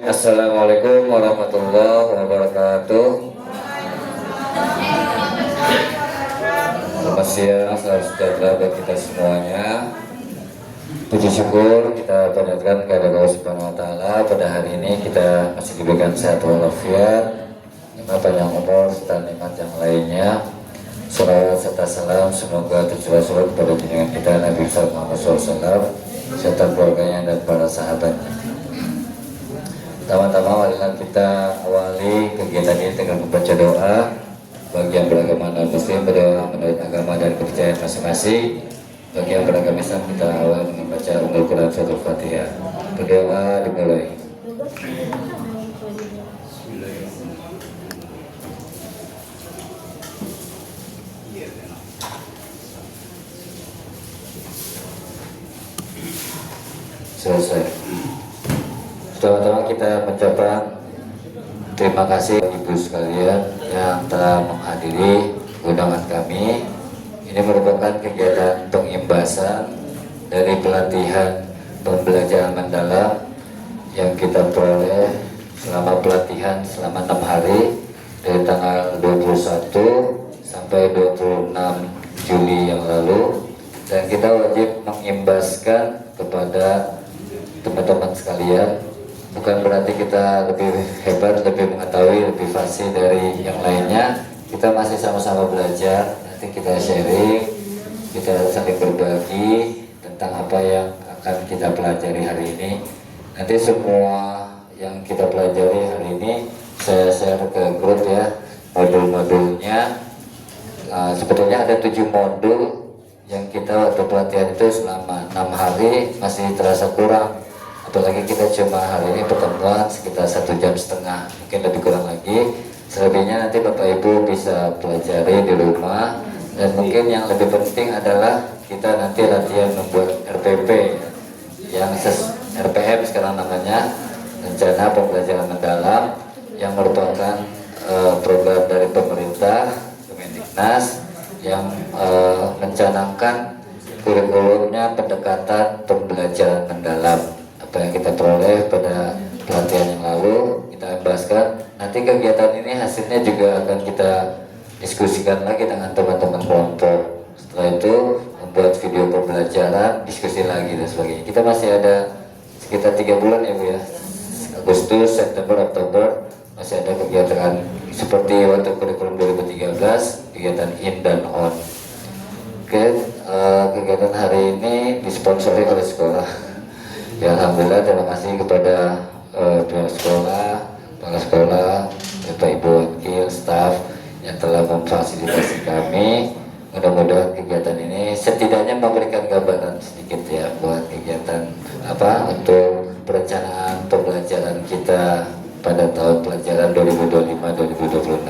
Assalamualaikum warahmatullahi wabarakatuh. Selamat siang, salam sejahtera bagi kita semuanya. Puji syukur kita panjatkan kepada Allah Subhanahu wa Ta'ala. Pada hari ini kita masih diberikan sehat walafiat, panjang umur serta nikmat yang lainnya. Salawat serta salam semoga tercurah kepada junjungan kita Nabi Muhammad SAW serta keluarganya dan para sahabatnya. Pertama-tama marilah kita awali kegiatan ini dengan membaca doa. Bagi yang beragama non-muslim berdoa menurut agama dan kepercayaan masing-masing. Bagi yang beragama Islam kita awali dengan membaca Ummul Quran Suratul Fatihah. Berdoa dimulai. Selesai. Pertama-tama kita mengucapkan terima kasih ibu sekalian yang telah menghadiri undangan kami. Ini merupakan kegiatan pengimbasan dari pelatihan pembelajaran mendalam yang kita peroleh selama pelatihan selama 6 hari dari tanggal 21 sampai 26 Juli yang lalu, dan kita wajib mengimbaskan kepada teman-teman sekalian. Bukan berarti kita lebih hebat, lebih mengetahui, lebih fasih dari yang lainnya. Kita masih sama-sama belajar. Nanti kita sharing, kita saling berbagi tentang apa yang akan kita pelajari hari ini. Nanti semua yang kita pelajari hari ini saya share ke grup ya, modul-modulnya. Sebetulnya ada 7 modul yang kita waktu pelatihan itu selama 6 hari masih terasa kurang. Apalagi kita cuma hari ini pertemuan sekitar 1,5 jam, mungkin lebih kurang lagi. Selebihnya nanti Bapak Ibu bisa pelajari di rumah. Dan mungkin yang lebih penting adalah kita nanti latihan membuat RPP yang RPM sekarang namanya, rencana pembelajaran mendalam, yang merupakan program dari pemerintah Kemendiknas yang mencanangkan kurikulumnya pendekatan pembelajaran mendalam. Apa yang kita peroleh pada pelatihan yang lalu kita imbaskan. Nanti kegiatan ini hasilnya juga akan kita diskusikan lagi dengan teman-teman kelompok. Setelah itu membuat video pembelajaran, diskusi lagi dan sebagainya. Kita masih ada sekitar 3 bulan ya Bu ya, Agustus, September, Oktober masih ada kegiatan seperti waktu kurikulum 2013, kegiatan in dan on. Oke, kegiatan hari ini disponsori oleh sekolah. Ya, alhamdulillah, terima kasih kepada pihak sekolah, kepala sekolah, Bapak Ibu wakil, staf yang telah memfasilitasi kami. Mudah-mudahan kegiatan ini setidaknya memberikan gambaran sedikit ya buat kegiatan untuk perencanaan pembelajaran kita pada tahun pelajaran 2025-2026.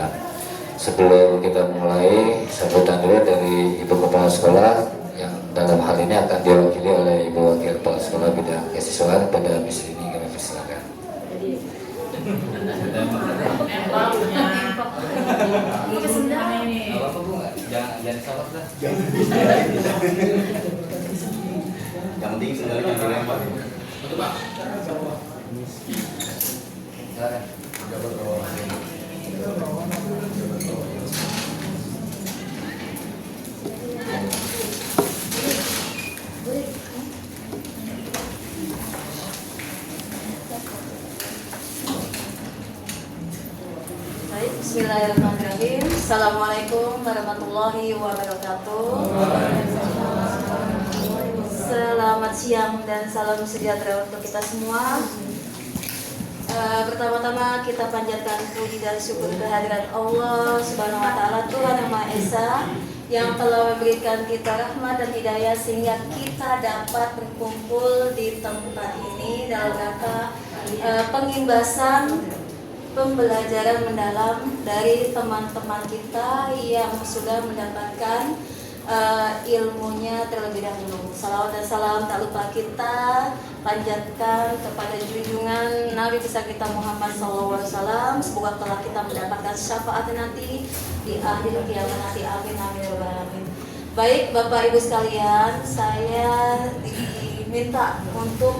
Sebelum kita mulai, sambutan dulu dari Ibu Kepala Sekolah yang dalam hal ini akan diwakili oleh Ibu Wakil Kepala Sekolah Bidang Kesiswaan pada misi ini. Kami persilakan. Jangan salah lah. Yang penting sendiri yang dilempar. Betul Pak. Bismillahirrahmanirrahim. Assalamualaikum warahmatullahi wabarakatuh. Selamat siang dan salam sejahtera untuk kita semua. Pertama-tama kita panjatkan puji dan syukur kehadirat Allah Subhanahu wa Ta'ala, Tuhan Yang Maha Esa, yang telah memberikan kita rahmat dan hidayah sehingga kita dapat berkumpul di tempat ini dalam rangka pengimbasan pembelajaran mendalam dari teman-teman kita yang sudah mendapatkan ilmunya terlebih dahulu. Salawat dan salam tak lupa kita panjatkan kepada junjungan Nabi besar kita Muhammad SAW. Semoga telah kita mendapatkan syafaat nanti di akhir kiamat nanti. Amin amin ya rabbal alamin. Baik Bapak Ibu sekalian, saya diminta untuk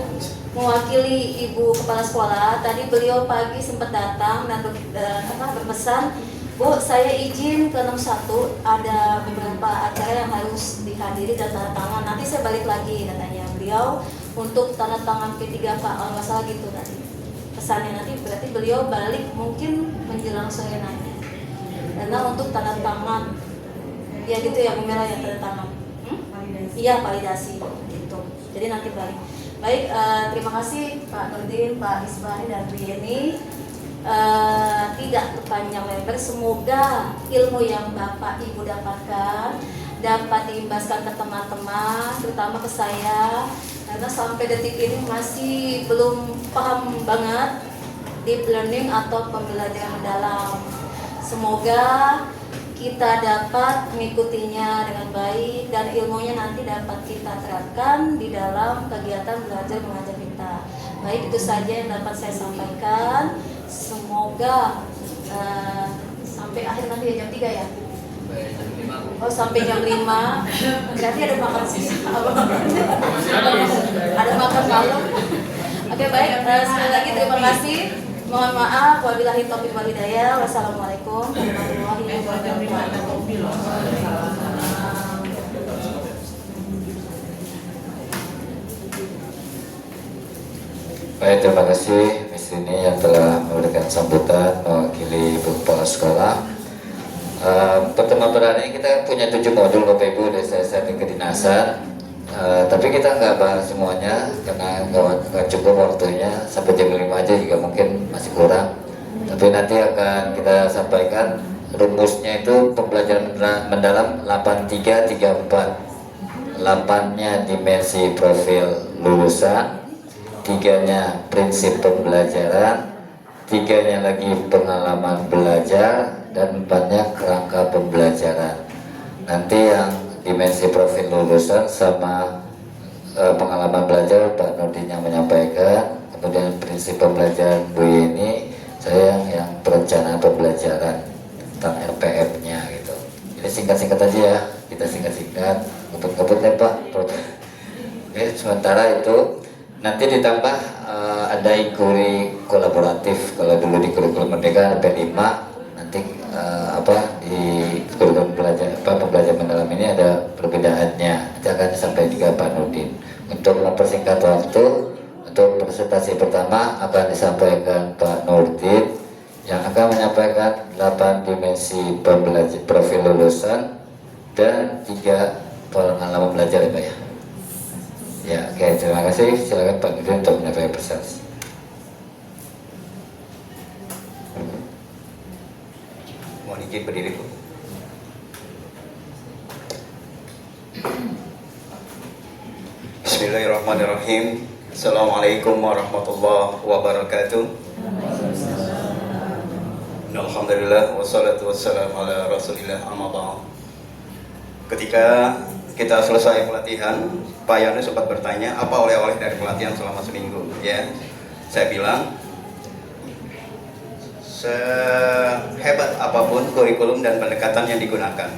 mewakili Ibu Kepala Sekolah. Tadi beliau pagi sempat datang dan berpesan, Bu, saya izin ke 61, ada beberapa acara yang harus dihadiri dan tanda tangan. Nanti saya balik lagi, katanya beliau, untuk tanda tangan P3K, kalau nggak salah gitu tadi. Pesannya nanti berarti beliau balik mungkin menjelang sore nanti. Karena untuk tanda tangan, ya gitu ya, Bu Mela, ya tanda tangan. Iya, validasi gitu. Jadi nanti balik. Baik, terima kasih Pak Nurdin, Pak Isbani, dan Bu Yeni. Tidak panjang lebar, semoga ilmu yang Bapak Ibu dapatkan dapat diimbaskan ke teman-teman, terutama ke saya, karena sampai detik ini masih belum paham banget deep learning atau pembelajaran mendalam. Semoga kita dapat mengikutinya dengan baik dan ilmunya nanti dapat kita terapkan di dalam kegiatan belajar mengajar kita. Baik, itu saja yang dapat saya sampaikan. Semoga sampai akhir nanti ya, jam 3 ya? Oh, sampai jam 5. Berarti ada makan ada makan malam. Oke, baik, sekali lagi terima kasih. Mohon maaf, wabillahi taufiq wal hidayah. Wassalamualaikum warahmatullahi wabarakatuh. Baik, terima kasih Miss Rini yang telah memberikan sambutan mewakili Ibu Kepala Sekolah. Pertemuan perdana ini kita punya 7 modul Bapak Ibu dari saya di kedinasan, tapi kita nggak bahas semuanya karena nggak cukup waktunya, sampai jam 5 aja juga mungkin masih kurang. Tapi nanti akan kita sampaikan rumusnya itu pembelajaran mendalam 8334. 8-nya dimensi profil lulusan, 3-nya prinsip pembelajaran, 3-nya lagi pengalaman belajar, dan 4-nya kerangka pembelajaran. Nanti yang dimensi profil lulusan sama pengalaman belajar Pak Nurdin yang menyampaikan, kemudian prinsip pembelajaran Bu Yeni, saya yang perencanaan pembelajaran tentang RPM-nya gitu. Jadi singkat-singkat aja ya, kita singkat-singkat, ngebut-ngebut ya Pak. Oke, sementara itu nanti ditambah ada inquiry kolaboratif. Kalau dulu di kurikulum Merdeka P5, nanti di kurikulum pembelajaran mendalam ini ada perbedaannya. Nanti akan disampaikan juga Pak Nurdin. Untuk mempersingkat waktu, untuk presentasi pertama akan disampaikan Pak Nurdin yang akan menyampaikan 8 dimensi profil lulusan dan 3 pengalaman belajar ya Pak ya. Ya, oke, terima kasih. Silakan Pak Nurdin untuk menyampaikan presentasi. Mohon izin berdiri, Bu. Bismillahirrahmanirrahim. Assalamualaikum warahmatullahi wabarakatuh. Alhamdulillah wassalatu wassalamu ala Rasulillah amma ba'd. Ketika kita selesai pelatihan, Pak Yanu sempat bertanya apa oleh-oleh dari pelatihan selama seminggu. Ya, saya bilang sehebat apapun kurikulum dan pendekatan yang digunakan,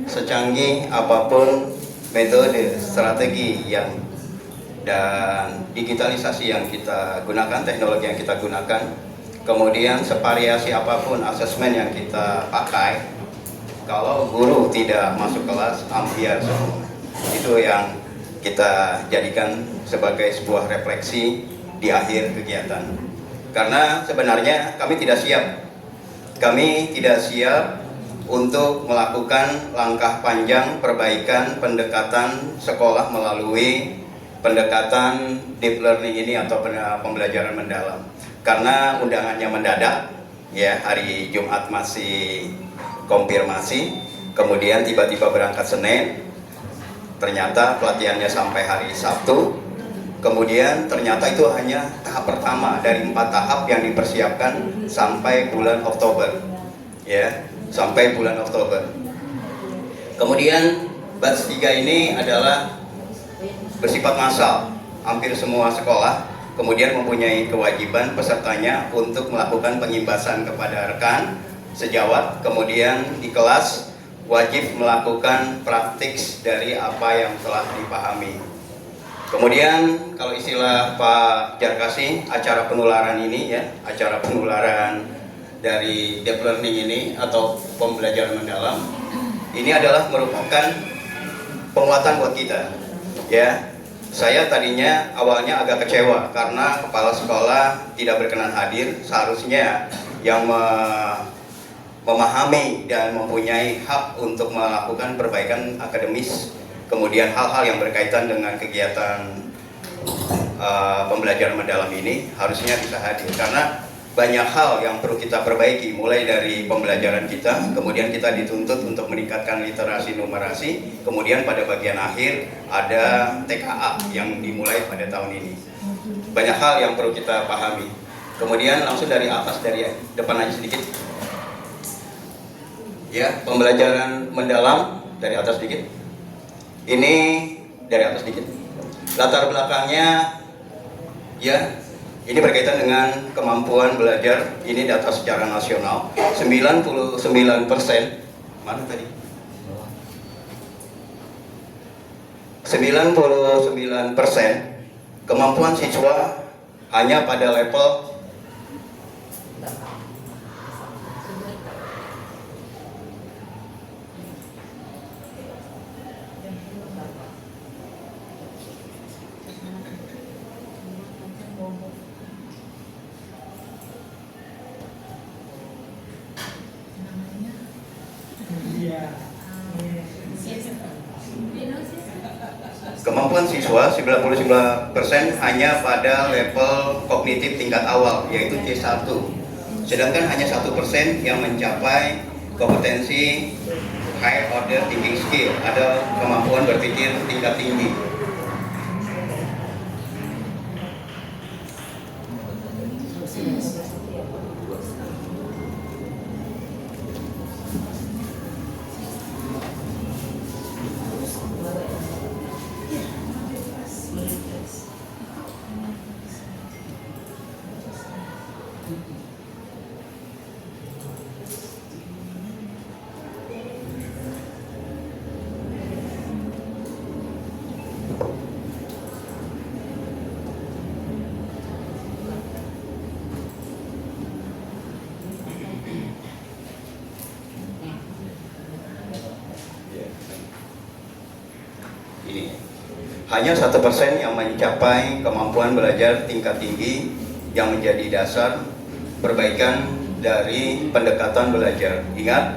secanggih apapun metode, strategi dan digitalisasi yang kita gunakan, teknologi yang kita gunakan, kemudian sevariasi apapun asesmen yang kita pakai, kalau guru tidak masuk kelas, ambiar semua. Itu yang kita jadikan sebagai sebuah refleksi di akhir kegiatan. Karena sebenarnya kami tidak siap. Kami tidak siap untuk melakukan langkah panjang perbaikan pendekatan sekolah melalui pendekatan deep learning ini atau pembelajaran mendalam. Karena undangannya mendadak, ya, hari Jumat masih konfirmasi, kemudian tiba-tiba berangkat Senin, ternyata pelatihannya sampai hari Sabtu, kemudian ternyata itu hanya tahap pertama dari 4 tahap yang dipersiapkan sampai bulan Oktober, ya, sampai bulan Oktober. Kemudian batch 3 ini adalah bersifat massal, hampir semua sekolah kemudian mempunyai kewajiban pesertanya untuk melakukan pengimbasan kepada rekan sejawat, kemudian di kelas wajib melakukan praktik dari apa yang telah dipahami. Kemudian kalau istilah Pak Jarkasi, acara penularan ini ya, acara penularan dari deep learning ini atau pembelajaran mendalam ini adalah merupakan penguatan buat kita. Ya, saya tadinya awalnya agak kecewa karena kepala sekolah tidak berkenan hadir. Seharusnya yang memahami dan mempunyai hak untuk melakukan perbaikan akademis, kemudian hal-hal yang berkaitan dengan kegiatan pembelajaran mendalam ini harusnya bisa hadir, karena banyak hal yang perlu kita perbaiki mulai dari pembelajaran kita, kemudian kita dituntut untuk meningkatkan literasi numerasi, kemudian pada bagian akhir ada TKA yang dimulai pada tahun ini. Banyak hal yang perlu kita pahami. Kemudian langsung dari atas, dari depan aja sedikit. Ya, pembelajaran mendalam dari atas sedikit. Ini dari atas sedikit. Latar belakangnya ya, ini berkaitan dengan kemampuan belajar. Ini data secara nasional. 99%, mana tadi? 99% kemampuan siswa hanya pada level kemampuan siswa 99% hanya pada level kognitif tingkat awal, yaitu C1. Sedangkan hanya 1% yang mencapai kompetensi high order thinking skill, ada kemampuan berpikir tingkat tinggi. Ini hanya 1% yang mencapai kemampuan belajar tingkat tinggi yang menjadi dasar perbaikan dari pendekatan belajar. Ingat,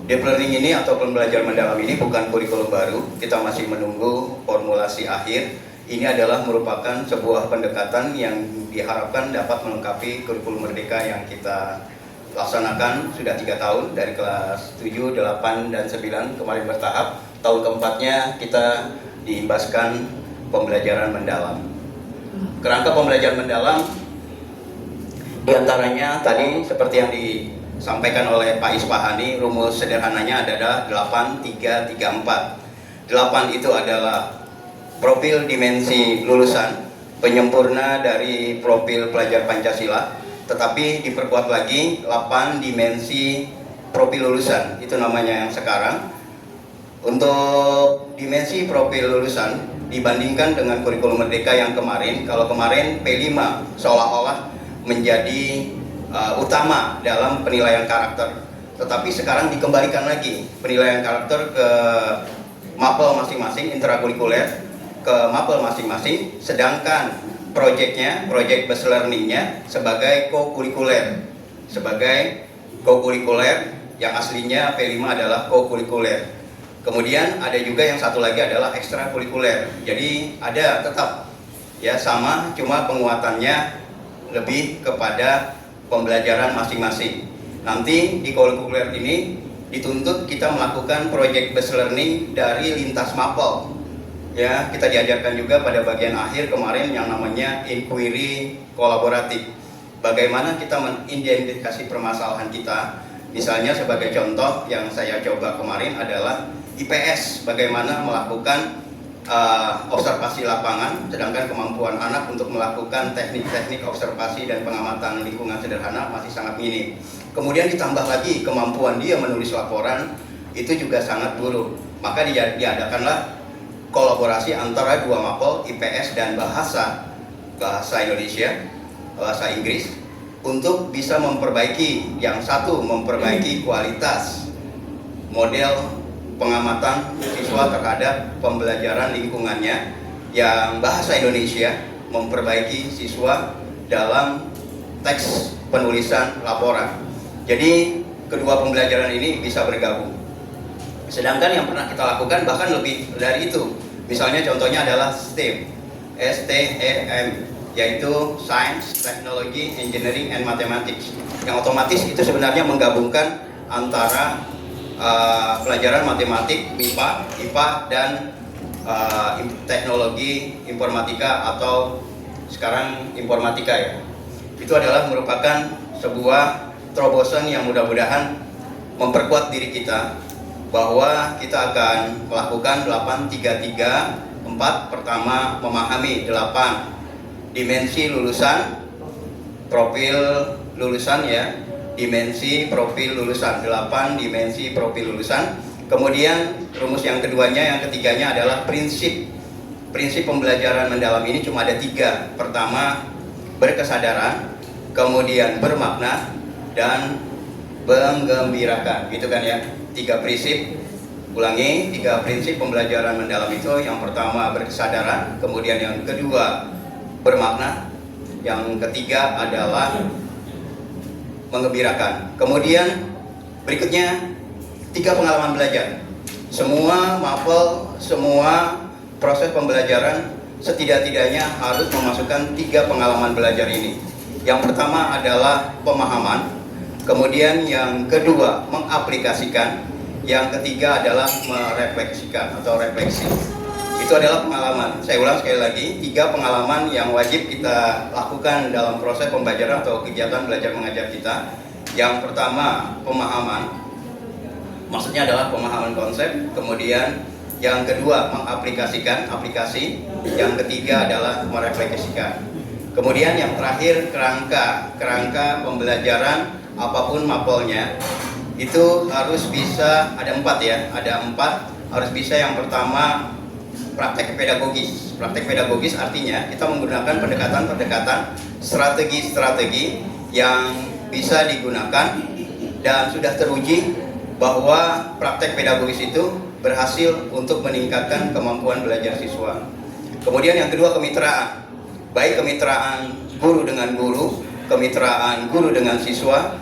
deep learning ini atau pembelajaran mendalam ini bukan kurikulum baru. Kita masih menunggu formulasi akhir. Ini adalah merupakan sebuah pendekatan yang diharapkan dapat melengkapi kurikulum merdeka yang kita laksanakan sudah 3 tahun, dari kelas 7, 8, dan 9 kemarin bertahap. Tahun keempatnya kita diimbaskan pembelajaran mendalam. Kerangka pembelajaran mendalam diantaranya tadi seperti yang disampaikan oleh Pak Ispahani, rumus sederhananya adalah 8-3-3-4. 8 itu adalah profil dimensi lulusan, penyempurna dari profil pelajar Pancasila, tetapi diperkuat lagi 8 dimensi profil lulusan, itu namanya yang sekarang. Untuk dimensi profil lulusan dibandingkan dengan kurikulum merdeka yang kemarin, kalau kemarin P5 seolah-olah menjadi utama dalam penilaian karakter, tetapi sekarang dikembalikan lagi penilaian karakter ke mapel masing-masing, intrakurikuler ke mapel masing-masing, sedangkan proyek based learningnya sebagai co-kurikuler, yang aslinya P5 adalah co-kurikuler. Kemudian ada juga yang satu lagi adalah ekstrakurikuler. Jadi ada tetap ya sama, cuma penguatannya lebih kepada pembelajaran masing-masing. Nanti di kurikuler ini dituntut kita melakukan project based learning dari lintas mapel. Ya, kita diajarkan juga pada bagian akhir kemarin yang namanya inquiry kolaboratif. Bagaimana kita mengidentifikasi permasalahan kita. Misalnya sebagai contoh yang saya coba kemarin adalah IPS, bagaimana melakukan observasi lapangan, sedangkan kemampuan anak untuk melakukan teknik-teknik observasi dan pengamatan lingkungan sederhana masih sangat minim. Kemudian ditambah lagi kemampuan dia menulis laporan itu juga sangat buruk. Maka diadakanlah kolaborasi antara dua mapel IPS dan bahasa Indonesia, bahasa Inggris, untuk bisa memperbaiki, yang satu memperbaiki kualitas model pengamatan siswa terhadap pembelajaran lingkungannya, yang bahasa Indonesia memperbaiki siswa dalam teks penulisan laporan. Jadi kedua pembelajaran ini bisa bergabung. Sedangkan yang pernah kita lakukan bahkan lebih dari itu. Misalnya contohnya adalah STEM, STEM, yaitu Science, Technology, Engineering, and Mathematics. Yang otomatis itu sebenarnya menggabungkan antara pelajaran matematik, MIPA, IPA, dan teknologi informatika atau sekarang informatika ya. Itu adalah merupakan sebuah terobosan yang mudah-mudahan memperkuat diri kita bahwa kita akan melakukan 8-3-3-4. Pertama, memahami 8 dimensi lulusan, profil lulusan ya, dimensi profil lulusan, 8 dimensi profil lulusan. Kemudian rumus yang keduanya, yang ketiganya adalah prinsip pembelajaran mendalam. Ini cuma ada 3. Pertama, berkesadaran, kemudian bermakna, dan menggembirakan, gitu kan ya. 3 prinsip, ulangi, 3 prinsip pembelajaran mendalam itu. Yang pertama berkesadaran, kemudian yang kedua bermakna, yang ketiga adalah menggembirakan. Kemudian berikutnya 3 pengalaman belajar. Semua mapel, semua proses pembelajaran setidak-tidaknya harus memasukkan 3 pengalaman belajar ini. Yang pertama adalah pemahaman, kemudian yang kedua mengaplikasikan, yang ketiga adalah merefleksikan atau refleksi. Itu adalah pengalaman. Saya ulang sekali lagi, 3 pengalaman yang wajib kita lakukan dalam proses pembelajaran atau kegiatan belajar mengajar kita. Yang pertama pemahaman, maksudnya adalah pemahaman konsep. Kemudian yang kedua mengaplikasikan, aplikasi. Yang ketiga adalah merefleksikan. Kemudian yang terakhir kerangka pembelajaran apapun mapelnya itu harus bisa, ada 4 ya, ada 4 harus bisa. Yang pertama praktek pedagogis. Praktek pedagogis artinya kita menggunakan pendekatan-pendekatan, strategi-strategi yang bisa digunakan dan sudah teruji bahwa praktek pedagogis itu berhasil untuk meningkatkan kemampuan belajar siswa. Kemudian yang kedua kemitraan, baik kemitraan guru dengan guru, kemitraan guru dengan siswa,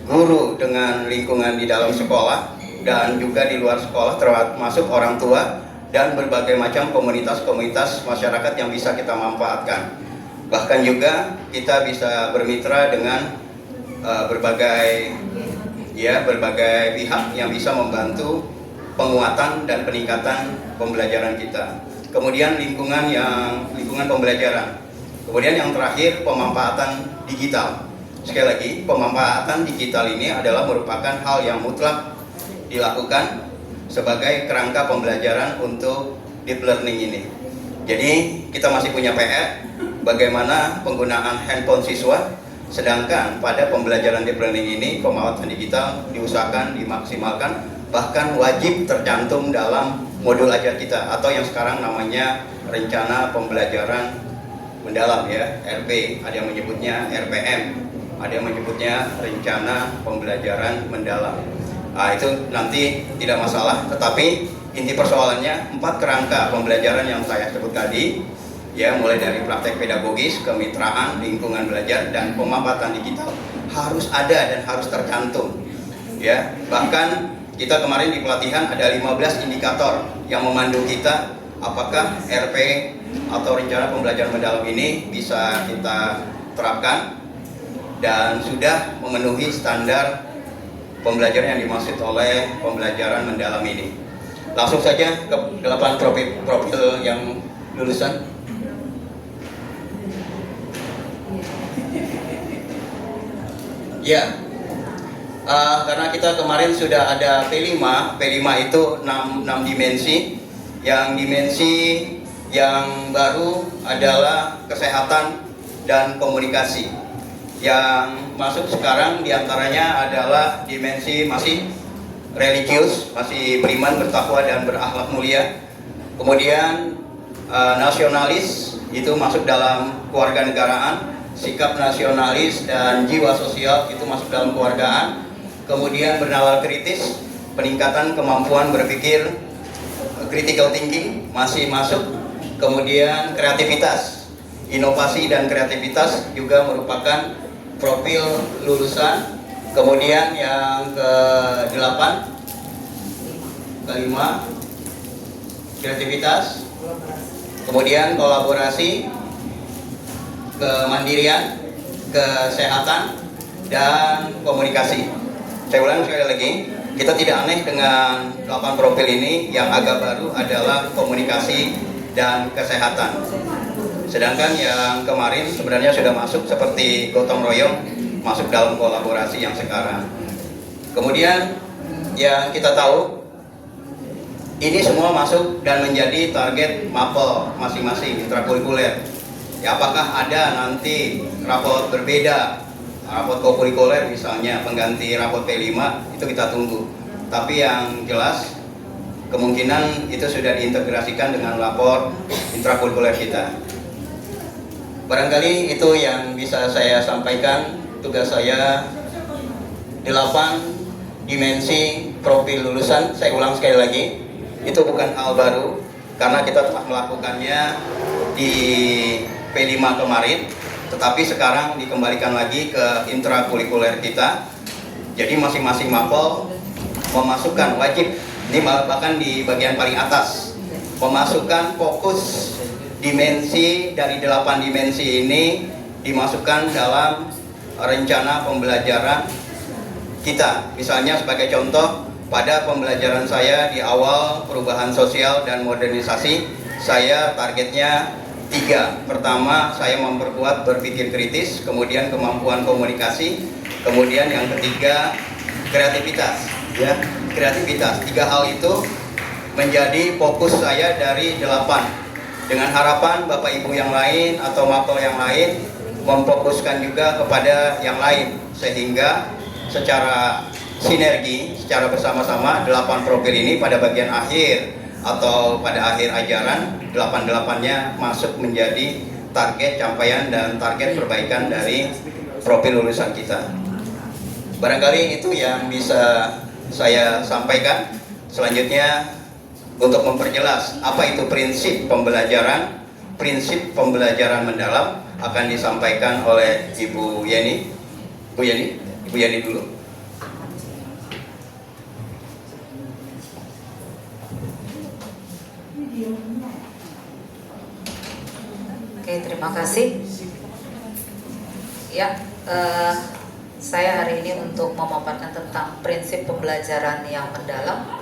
guru dengan lingkungan di dalam sekolah dan juga di luar sekolah, termasuk orang tua dan berbagai macam komunitas-komunitas masyarakat yang bisa kita manfaatkan. Bahkan juga kita bisa bermitra dengan berbagai pihak yang bisa membantu penguatan dan peningkatan pembelajaran kita. Kemudian lingkungan pembelajaran. Kemudian yang terakhir pemanfaatan digital. Sekali lagi, pemanfaatan digital ini adalah merupakan hal yang mutlak dilakukan sebagai kerangka pembelajaran untuk deep learning ini. Jadi kita masih punya PR bagaimana penggunaan handphone siswa, sedangkan pada pembelajaran deep learning ini pemanfaatan digital diusahakan dimaksimalkan, bahkan wajib tercantum dalam modul ajar kita atau yang sekarang namanya rencana pembelajaran mendalam ya, RP, ada yang menyebutnya RPM, ada yang menyebutnya rencana pembelajaran mendalam. Nah, itu nanti tidak masalah, tetapi inti persoalannya 4 kerangka pembelajaran yang saya sebut tadi ya, mulai dari praktek pedagogis, kemitraan, lingkungan belajar, dan pemanfaatan digital harus ada dan harus tercantum ya. Bahkan kita kemarin di pelatihan ada 15 indikator yang memandu kita apakah RP atau rencana pembelajaran mendalam ini bisa kita terapkan dan sudah memenuhi standar pembelajaran yang dimaksud oleh pembelajaran mendalam ini. Langsung saja ke 8 profil yang lulusan. Ya, karena kita kemarin sudah ada P5 itu 6 dimensi. Yang dimensi yang baru adalah kesehatan dan komunikasi. Yang masuk sekarang diantaranya adalah dimensi masih religius, masih beriman, bertakwa, dan berakhlak mulia. Kemudian nasionalis itu masuk dalam kewarganegaraan, sikap nasionalis dan jiwa sosial itu masuk dalam kewargaan. Kemudian bernalar kritis, peningkatan kemampuan berpikir, critical thinking masih masuk. Kemudian kreativitas, inovasi dan kreativitas juga merupakan profil lulusan. Kemudian yang ke-8, kelima, kreativitas, kemudian kolaborasi, kemandirian, kesehatan, dan komunikasi. Saya ulang sekali lagi, kita tidak aneh dengan 8 profil ini. Yang agak baru adalah komunikasi dan kesehatan. Sedangkan yang kemarin sebenarnya sudah masuk seperti gotong royong, masuk dalam kolaborasi yang sekarang. Kemudian yang kita tahu, ini semua masuk dan menjadi target mapel masing-masing intrakurikuler. Ya, apakah ada nanti rapot berbeda, rapot kokurikuler misalnya pengganti rapot P5, itu kita tunggu. Tapi yang jelas kemungkinan itu sudah diintegrasikan dengan rapor intrakurikuler kita. Barangkali itu yang bisa saya sampaikan. Tugas saya 8 dimensi profil lulusan. Saya ulang sekali lagi, itu bukan hal baru karena kita telah melakukannya di P5 kemarin, tetapi sekarang dikembalikan lagi ke intrakurikuler kita. Jadi masing-masing mapel memasukkan wajib, ini bahkan di bagian paling atas, memasukkan fokus dimensi dari 8 dimensi ini dimasukkan dalam rencana pembelajaran kita. Misalnya sebagai contoh, pada pembelajaran saya di awal perubahan sosial dan modernisasi, saya targetnya 3. Pertama, saya memperkuat berpikir kritis, kemudian kemampuan komunikasi, kemudian yang ketiga kreativitas. Ya, kreativitas. 3 hal itu menjadi fokus saya dari 8. Dengan harapan Bapak Ibu yang lain atau mapel yang lain memfokuskan juga kepada yang lain, sehingga secara sinergi, secara bersama-sama 8 profil ini pada bagian akhir atau pada akhir ajaran 8-8-nya masuk menjadi target capaian dan target perbaikan dari profil lulusan kita. Barangkali itu yang bisa saya sampaikan. Selanjutnya, untuk memperjelas apa itu prinsip pembelajaran mendalam akan disampaikan oleh Ibu Yeni. Ibu Yeni dulu. Oke, terima kasih. Ya, saya hari ini untuk memaparkan tentang prinsip pembelajaran yang mendalam.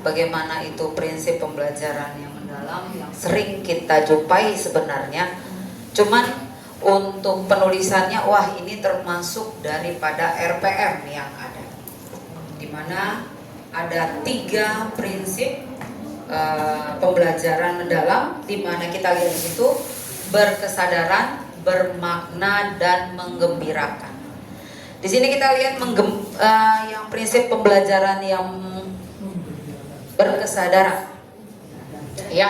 Bagaimana itu prinsip pembelajaran yang mendalam yang sering kita jumpai sebenarnya. Cuman untuk penulisannya, wah ini termasuk daripada RPM yang ada, dimana ada 3 prinsip pembelajaran mendalam, dimana kita lihat itu berkesadaran, bermakna, dan menggembirakan. Di sini kita lihat yang prinsip pembelajaran yang berkesadaran. Ya,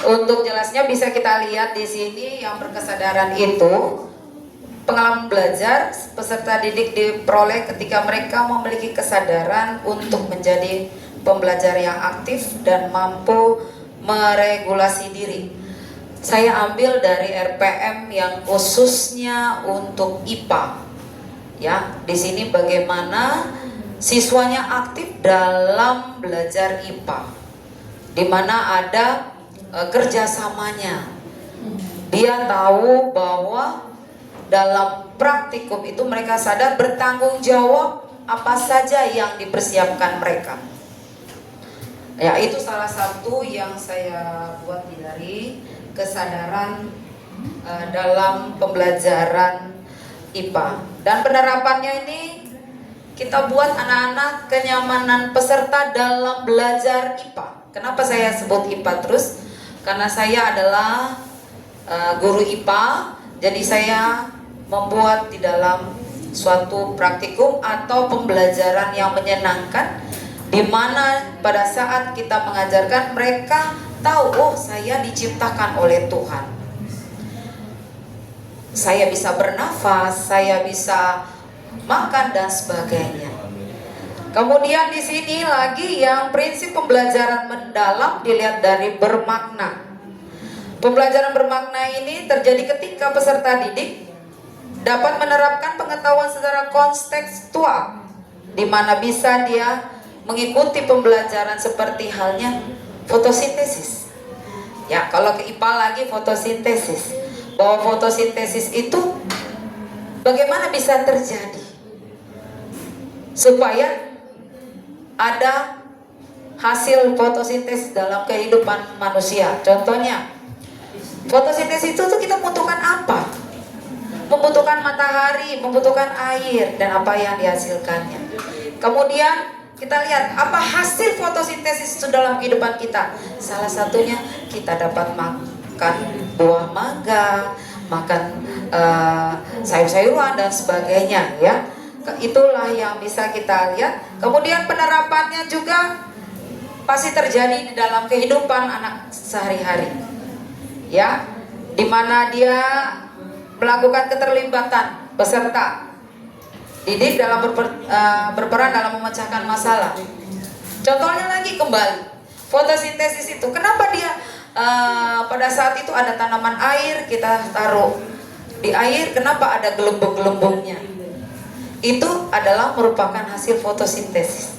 untuk jelasnya bisa kita lihat di sini yang berkesadaran itu pengalaman belajar peserta didik diperoleh ketika mereka memiliki kesadaran untuk menjadi pembelajar yang aktif dan mampu meregulasi diri. Saya ambil dari RPM yang khususnya untuk IPA. Ya, di sini bagaimana siswanya aktif dalam belajar IPA, di mana ada kerjasamanya. Dia tahu bahwa dalam praktikum itu mereka sadar bertanggung jawab apa saja yang dipersiapkan mereka. Ya, itu salah satu yang saya buat dari kesadaran dalam pembelajaran IPA. Dan penerapannya ini kita buat anak-anak kenyamanan peserta dalam belajar IPA. Kenapa saya sebut IPA terus? Karena saya adalah guru IPA, jadi saya membuat di dalam suatu praktikum atau pembelajaran yang menyenangkan di mana pada saat kita mengajarkan mereka tahu, oh saya diciptakan oleh Tuhan, saya bisa bernafas, saya bisa makan dan sebagainya. Kemudian di sini lagi yang prinsip pembelajaran mendalam dilihat dari bermakna. Pembelajaran bermakna ini terjadi ketika peserta didik dapat menerapkan pengetahuan secara kontekstual, di mana bisa dia mengikuti pembelajaran seperti halnya fotosintesis. Ya, kalau ke IPA lagi fotosintesis. Bahwa fotosintesis itu bagaimana bisa terjadi supaya ada hasil fotosintesis dalam kehidupan manusia. Contohnya, fotosintesis itu tuh kita membutuhkan apa? Membutuhkan matahari, membutuhkan air, dan apa yang dihasilkannya. Kemudian kita lihat apa hasil fotosintesis itu dalam kehidupan kita. Salah satunya kita dapat makan buah mangga, makan sayur-sayuran dan sebagainya, ya. Itulah yang bisa kita lihat. Kemudian penerapannya juga pasti terjadi di dalam kehidupan anak sehari-hari, ya, dimana dia melakukan keterlibatan peserta didik dalam berperan dalam memecahkan masalah. Contohnya lagi kembali fotosintesis itu, kenapa dia pada saat itu ada tanaman air, kita taruh di air, kenapa ada gelembung-gelembungnya? Itu adalah merupakan hasil fotosintesis.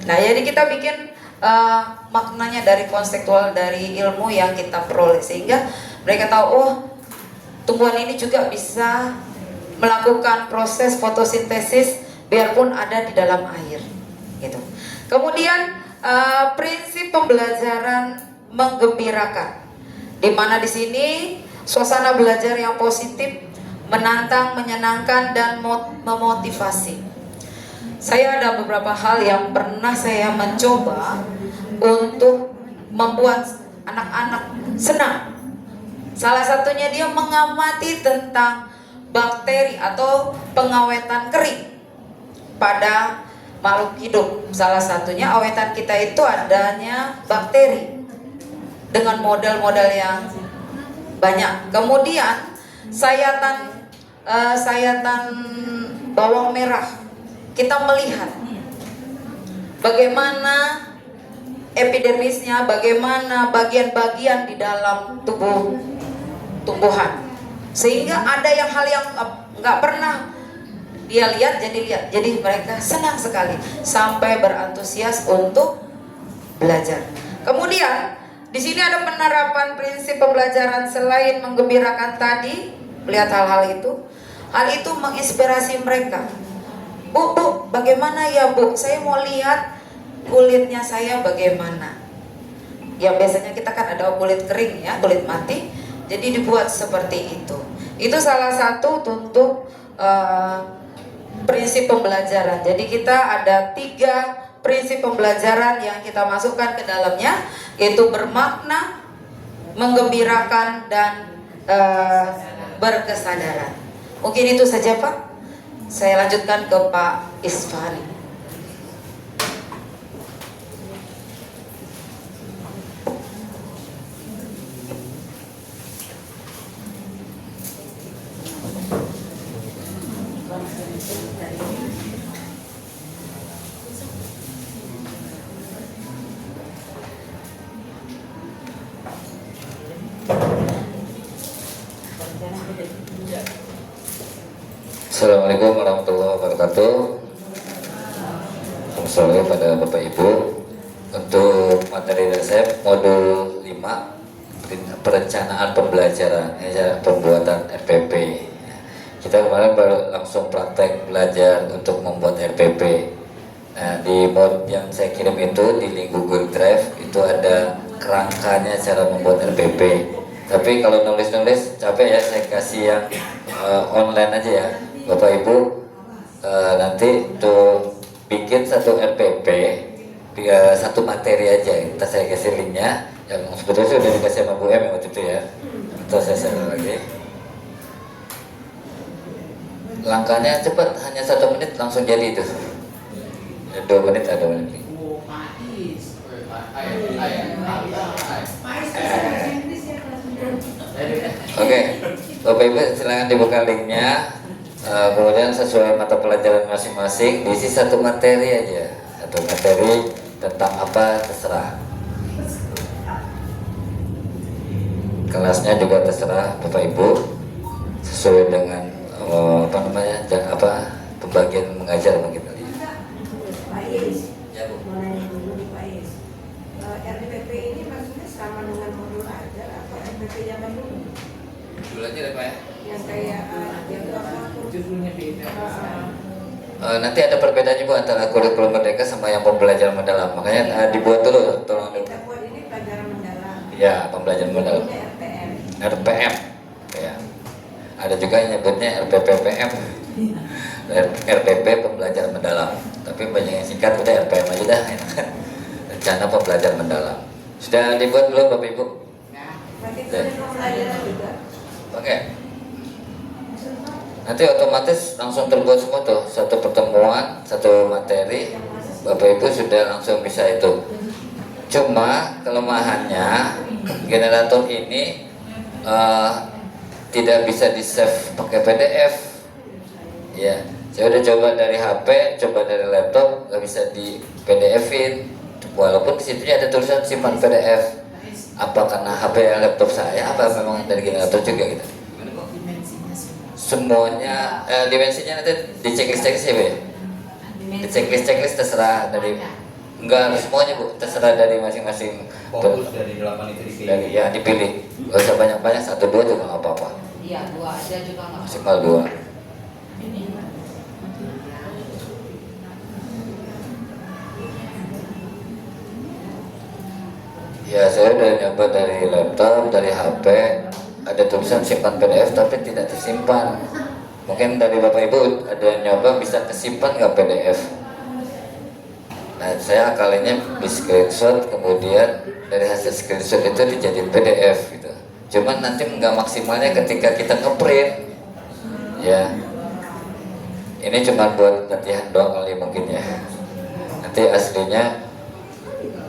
Nah, jadi kita bikin maknanya dari konseptual, dari ilmu yang kita peroleh, sehingga mereka tahu, oh, tumbuhan ini juga bisa melakukan proses fotosintesis biarpun ada di dalam air, gitu. Kemudian prinsip pembelajaran menggembirakan, di mana di sini suasana belajar yang positif, menantang, menyenangkan, dan memotivasi. Saya ada beberapa hal yang pernah saya mencoba untuk membuat anak-anak senang. Salah satunya dia mengamati tentang bakteri atau pengawetan kering pada makhluk hidup. Salah satunya awetan kita itu adanya bakteri dengan model-model yang banyak. Kemudian sayatan bawang merah, kita melihat bagaimana epidermisnya, bagaimana bagian-bagian di dalam tubuh tumbuhan, sehingga ada hal yang nggak pernah dia lihat jadi mereka senang sekali sampai berantusias untuk belajar. Kemudian di sini ada penerapan prinsip pembelajaran selain menggembirakan tadi, melihat hal itu menginspirasi mereka. Bu, bagaimana ya Bu? Saya mau lihat kulitnya saya bagaimana. Yang biasanya kita kan ada kulit kering ya, kulit mati. Jadi dibuat seperti itu. Itu salah satu untuk prinsip pembelajaran. Jadi kita ada 3 prinsip pembelajaran yang kita masukkan ke dalamnya, yaitu bermakna, menggembirakan, dan berkesadaran. Mungkin itu saja Pak. Saya lanjutkan ke Pak Isfari. Assalamualaikum warahmatullahi wabarakatuh. Selamat pada Bapak Ibu. Untuk materi resep modul 5 perencanaan pembelajaran, pembuatan RPP. Kita kemarin baru langsung praktek belajar untuk membuat RPP. Nah, di mod yang saya kirim itu di link Google Drive itu ada kerangkanya cara membuat RPP. Tapi kalau nulis-nulis capek ya, saya kasih yang online aja ya. Bapak Ibu nanti tuh bikin satu RPP, satu materi aja. Kita saya kasih linknya, yang sebetulnya sudah dikasih sama Bu M yang waktu itu ya. Atau saya share lagi. Langkahnya cepat, hanya 1 menit langsung jadi itu. 2 menit ada menit. Bapak Ibu silakan dibuka linknya. Kemudian sesuai mata pelajaran masing-masing diisi satu materi aja, satu materi tentang apa terserah. Kelasnya juga terserah Bapak Ibu sesuai dengan pembagian mengajar begitu. Pak Is, Ya, Bu. mau nanya dulu nih Pak Is. RDPP ini maksudnya sama dengan modul ajar atau RDPP zaman dulu? Dulu aja deh Pak ya. Yang kayak yang Judulnya beda. Nanti ada perbedaannya Bu antara kurikulum merdeka sama yang pembelajaran mendalam. Makanya dibuat dulu, tolong dulu. kita buat ini pelajaran mendalam. Ya, pembelajaran mendalam. Ini RPM. RPM. Ya. Ada juga yang nyebutnya RPPPM. RPP pembelajaran mendalam. Tapi banyak yang singkat udah RPM aja dah. Rencana pembelajaran mendalam. Sudah dibuat belum Bapak Ibu? Berarti itu ada pembelajaran juga. Oke. Nanti otomatis langsung terbuat semua tuh, satu pertemuan, satu materi, Bapak Ibu sudah langsung bisa itu. Cuma kelemahannya generator ini tidak bisa di save pakai PDF. Ya, saya udah coba dari HP, coba dari laptop, nggak bisa di PDF-in. Walaupun di situ ada tulisan simpan PDF. Apa karena HP dan laptop saya, apa memang dari generator juga gitu? Semuanya dimensinya nanti di checklist ya Bu ya? Di checklist terserah dari enggak semuanya Bu, terserah dari masing-masing Fokus dari 8 itu dipilih. dari ya dipilih. Gak usah banyak-banyak, 1 2 juga nggak apa-apa. Iya, 2 aja juga nggak apa-apa. Maksimal 2. Ya saya udah nyoba dari laptop, dari HP, ada tulisan simpan PDF tapi tidak tersimpan. Mungkin dari Bapak Ibu ada yang nyoba bisa tersimpan nggak PDF? Nah saya kalinya di screenshot, kemudian dari hasil screenshot itu dijadiin PDF gitu. Cuman nanti nggak maksimalnya ketika kita ngeprint. Ya, ini cuma buat latihan doang kali mungkin ya. Nanti aslinya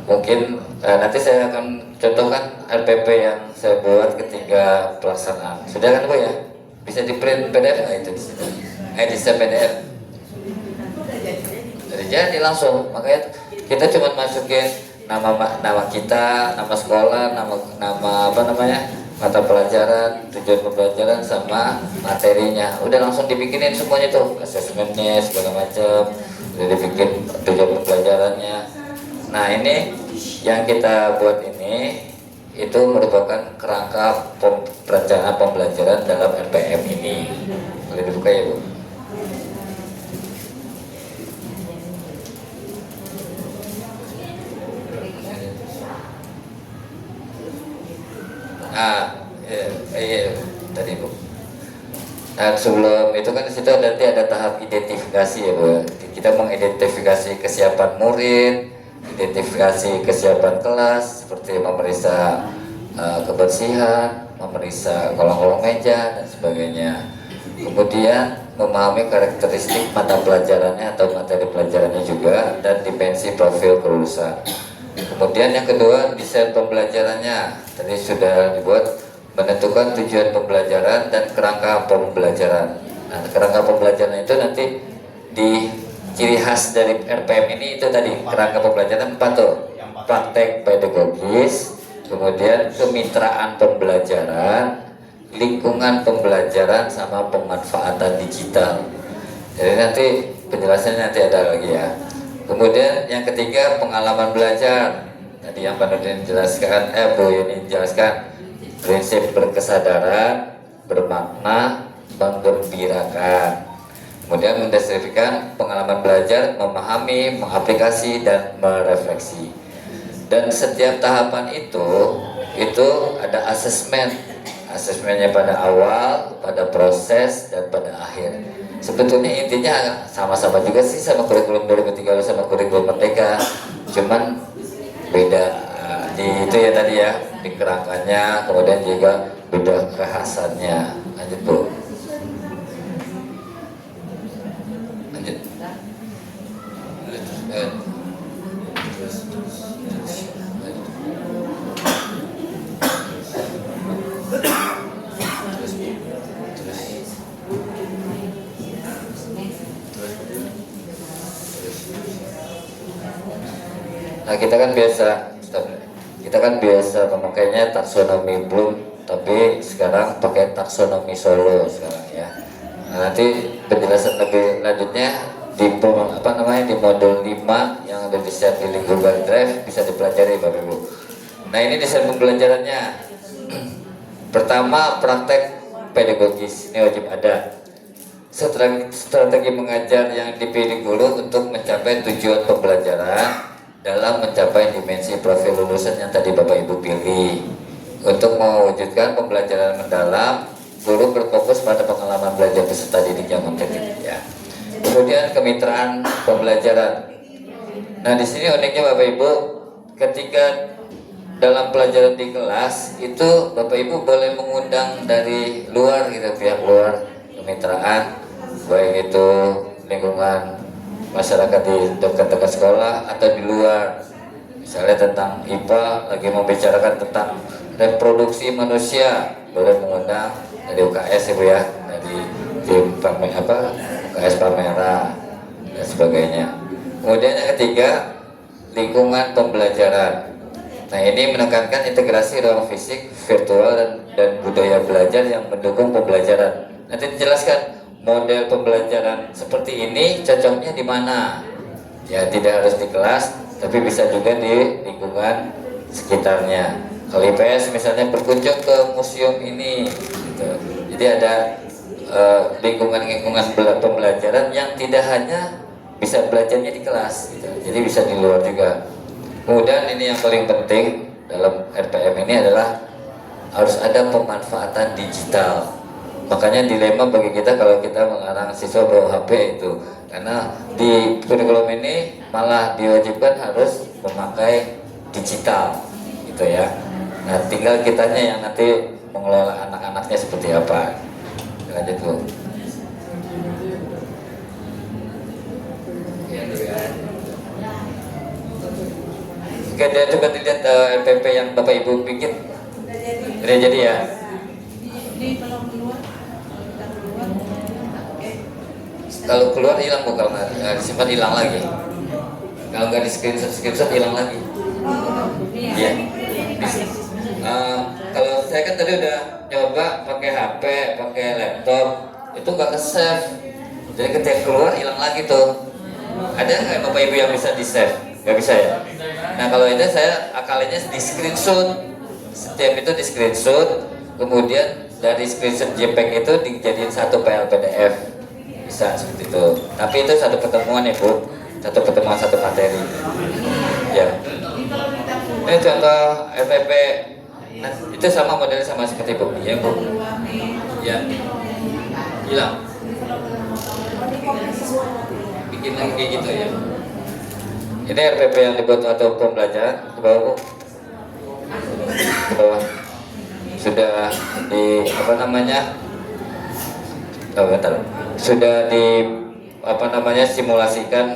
mungkin nanti saya akan contohkan RPP yang saya buat ketika pelaksanaan. Sudah kan Bu ya? Bisa di print PDF nggak itu di situ? Bisa PDF. Jadi langsung. Makanya kita cuma masukin nama kita, nama sekolah, nama mata pelajaran, tujuan pembelajaran sama materinya. Udah langsung dibikinin semuanya tuh, asesmennya segala macam. Udah dibikin tujuan pembelajarannya. Nah ini yang kita buat ini itu merupakan kerangka perencanaan pembelajaran dalam RPM ini. Boleh dibuka ya Bu? Tadi Bu. Nah sebelum itu kan di situ nanti ada tahap identifikasi ya Bu. Kita mengidentifikasi kesiapan murid, identifikasi kesiapan kelas seperti memeriksa kebersihan, memeriksa kolong-kolong meja dan sebagainya. Kemudian memahami karakteristik mata pelajarannya atau materi pelajarannya juga dan dimensi profil kelulusan. Kemudian yang kedua desain pembelajarannya. Tadi sudah dibuat menentukan tujuan pembelajaran dan kerangka pembelajaran. Nah kerangka pembelajaran itu nanti di ciri khas dari RPM ini itu tadi kerangka pembelajaran 4 tuh, praktek pedagogis, kemudian kemitraan pembelajaran, lingkungan pembelajaran sama pemanfaatan digital. Jadi nanti penjelasannya nanti ada lagi ya. Kemudian yang ketiga pengalaman belajar. Tadi yang Pak Nurdin jelaskan, Bu ini jelaskan prinsip berkesadaran, bermakna, menggembirakan. Kemudian mendeskripsikan pengalaman belajar, memahami, mengaplikasi, dan merefleksi. Dan setiap tahapan itu ada asesmen. Asesmennya pada awal, pada proses, dan pada akhir. Sebetulnya intinya sama-sama juga sih sama kurikulum 2030 sama kurikulum merdeka. Cuman beda di itu ya tadi ya, di kerangkanya, kemudian juga beda kekhasannya. Lanjut Bu. Nah kita kan biasa memakainya taksonomi Bloom, tapi sekarang pakai taksonomi Solo sekarang ya. Nah, nanti penjelasan lebih lanjutnya di di modul 5 yang ada di share di link Google Drive, bisa dipelajari Bapak Ibu. Nah ini desain pembelajarannya. Pertama, praktek pedagogis, ini wajib ada. Strategi mengajar yang dipilih guru untuk mencapai tujuan pembelajaran dalam mencapai dimensi profil lulusan yang tadi Bapak Ibu pilih. Untuk mewujudkan pembelajaran mendalam, guru berfokus pada pengalaman belajar peserta didik yang otentik ya. Kemudian kemitraan pembelajaran. Nah di sini uniknya Bapak Ibu, ketika dalam pelajaran di kelas itu Bapak Ibu boleh mengundang dari luar gitu, pihak luar, kemitraan, baik itu lingkungan masyarakat di dekat-dekat sekolah atau di luar. Misalnya tentang IPA lagi membicarakan tentang reproduksi manusia, boleh mengundang dari UKS Ibu ya, dari tim UKS Palmera dan sebagainya. Kemudian yang ketiga, lingkungan pembelajaran. Nah ini menekankan integrasi ruang fisik, virtual dan budaya belajar yang mendukung pembelajaran. Nanti dijelaskan model pembelajaran seperti ini cocoknya di mana. Ya tidak harus di kelas, tapi bisa juga di lingkungan sekitarnya. Kalau IPS misalnya berkunjung ke museum ini, gitu. Jadi ada lingkungan pembelajaran yang tidak hanya bisa belajarnya di kelas, gitu. Jadi bisa di luar juga. Kemudian ini yang paling penting dalam RPM ini adalah harus ada pemanfaatan digital. Makanya dilema bagi kita kalau kita melarang siswa bawa HP itu, karena di kurikulum ini malah diwajibkan harus memakai digital, gitu ya. Nah tinggal kitanya yang nanti mengelola anak-anaknya seperti apa. Lanjut Bu. Oke, dia coba dilihat LPP yang Bapak Ibu bikin. Udah jadi ya. Ini kalau keluar, Kalau keluar hilang Bu, kalau nggak disimpan hilang lagi. Kalau nggak di screenshot hilang lagi. Iya. Kalau saya kan tadi udah nyoba pakai HP, pakai laptop, itu nggak ke-save. Jadi ketika keluar hilang lagi tuh. Ada nggak Bapak Ibu yang bisa di-save? Nggak bisa ya? Nah kalau itu saya akalinya di screenshot. Setiap itu di screenshot, kemudian dari screenshot JPEG itu dijadiin satu file PDF. Bisa seperti itu. Tapi itu satu pertemuan ya Bu, satu pertemuan satu materi. Ya. Ini contoh FPP. Nah, itu sama modelnya sama seperti Bu. Ya Bu. Ya. Hilang. Bikin lagi kayak gitu ya. Ini RPP yang dibuat atau pembelajaran ke bawah Bu. Ke bawah. Sudah di sudah di simulasikan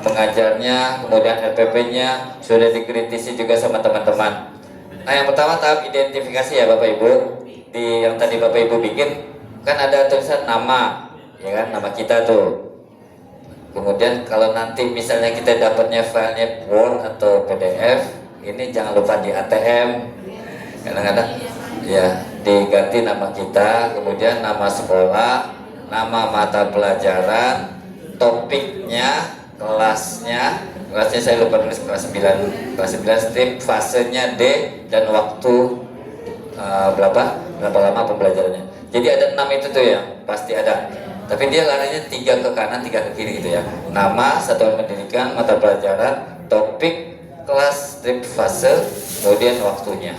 mengajarnya, kemudian RPP-nya sudah dikritisi juga sama teman-teman. Nah yang pertama tahap identifikasi ya Bapak Ibu. Di yang tadi Bapak Ibu bikin kan ada tulisan nama, ya kan, nama kita tuh. Kemudian kalau nanti misalnya kita dapatnya filenya Word atau PDF, ini jangan lupa di ATM. Kadang-kadang ya diganti nama kita, kemudian nama sekolah, nama mata pelajaran, topiknya, kelasnya saya lupa tulis kelas 9 strip, fasenya D dan waktu berapa lama pembelajarannya. Jadi ada 6 itu tuh yang pasti ada. Tapi dia larinya 3 ke kanan, 3 ke kiri gitu ya. Nama, satuan pendidikan, mata pelajaran, topik, kelas, strip, fase, kemudian waktunya.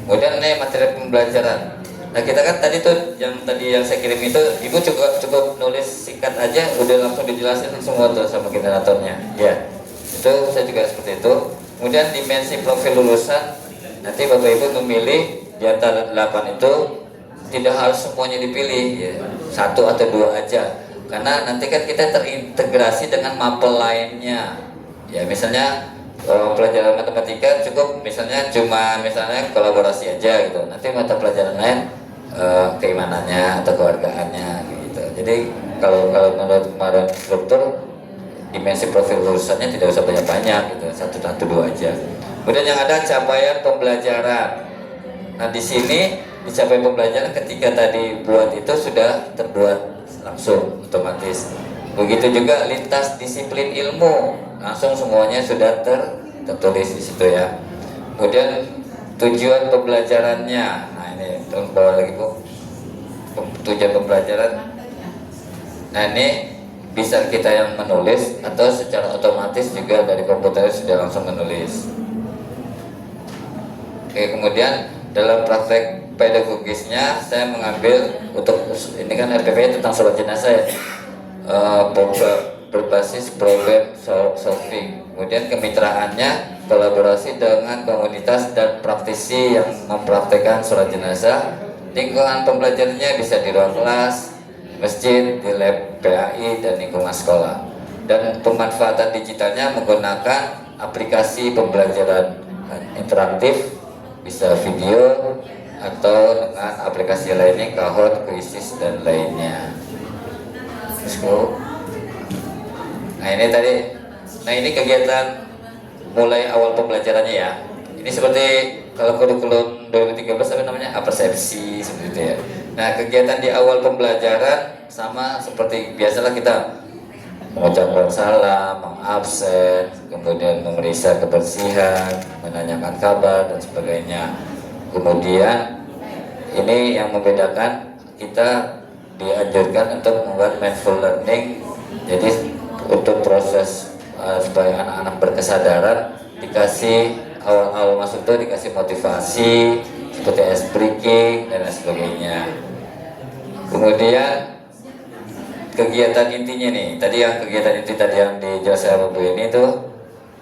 Kemudian ini materi pembelajaran. Nah kita kan tadi tuh yang saya kirim itu, Ibu cukup nulis singkat aja, udah langsung dijelasin semua tuh sama generatornya. Ya, itu saya juga seperti itu. Kemudian dimensi profil lulusan, nanti Bapak Ibu memilih di antara 8 itu. Tidak harus semuanya dipilih ya, 1 atau 2 aja, karena nanti kan kita terintegrasi dengan mapel lainnya ya. Misalnya pelajaran matematika cukup misalnya kolaborasi aja gitu, nanti mata pelajaran lain keimanannya atau keluargaannya gitu. Jadi kalau menurut kemarin struktur dimensi profil lulusannya tidak usah banyak-banyak gitu, 1 atau 2 aja. Kemudian yang ada capaian pembelajaran. Nah di sini di capaian pembelajaran ketika tadi buat itu sudah terbuat langsung otomatis. Begitu juga lintas disiplin ilmu, langsung semuanya sudah tertulis di situ ya. Kemudian tujuan pembelajarannya, nah ini tolong bawa lagi Bu, tujuan pembelajaran. Nah ini bisa kita yang menulis atau secara otomatis juga dari komputer sudah langsung menulis. Oke, kemudian dalam praktek pedagogisnya saya mengambil untuk ini kan RPP tentang sholat jenazah ya, berbasis problem solving. Kemudian kemitraannya kolaborasi dengan komunitas dan praktisi yang mempraktekkan sholat jenazah. Lingkungan pembelajarannya bisa di ruang kelas, masjid, di lab PAI dan lingkungan sekolah. Dan pemanfaatan digitalnya menggunakan aplikasi pembelajaran interaktif, bisa video atau dengan aplikasi lainnya, Kahoot, Quizizz dan lainnya. Let's go. Nah ini tadi, nah ini kegiatan mulai awal pembelajarannya ya. Ini seperti kalau kurikulum 2013 apa namanya, persepsi seperti itu ya. Nah kegiatan di awal pembelajaran sama seperti biasalah kita mengucapkan salam, mengabsen, kemudian memeriksa kebersihan, menanyakan kabar dan sebagainya. Kemudian ini yang membedakan, kita dianjurkan untuk membuat mindful learning. Jadi untuk proses supaya anak-anak berkesadaran, dikasih awal-awal masuk itu dikasih motivasi seperti ice breaking dan lain sebagainya. Kemudian kegiatan intinya nih, tadi yang kegiatan inti tadi yang dijelaskan Bu ini tuh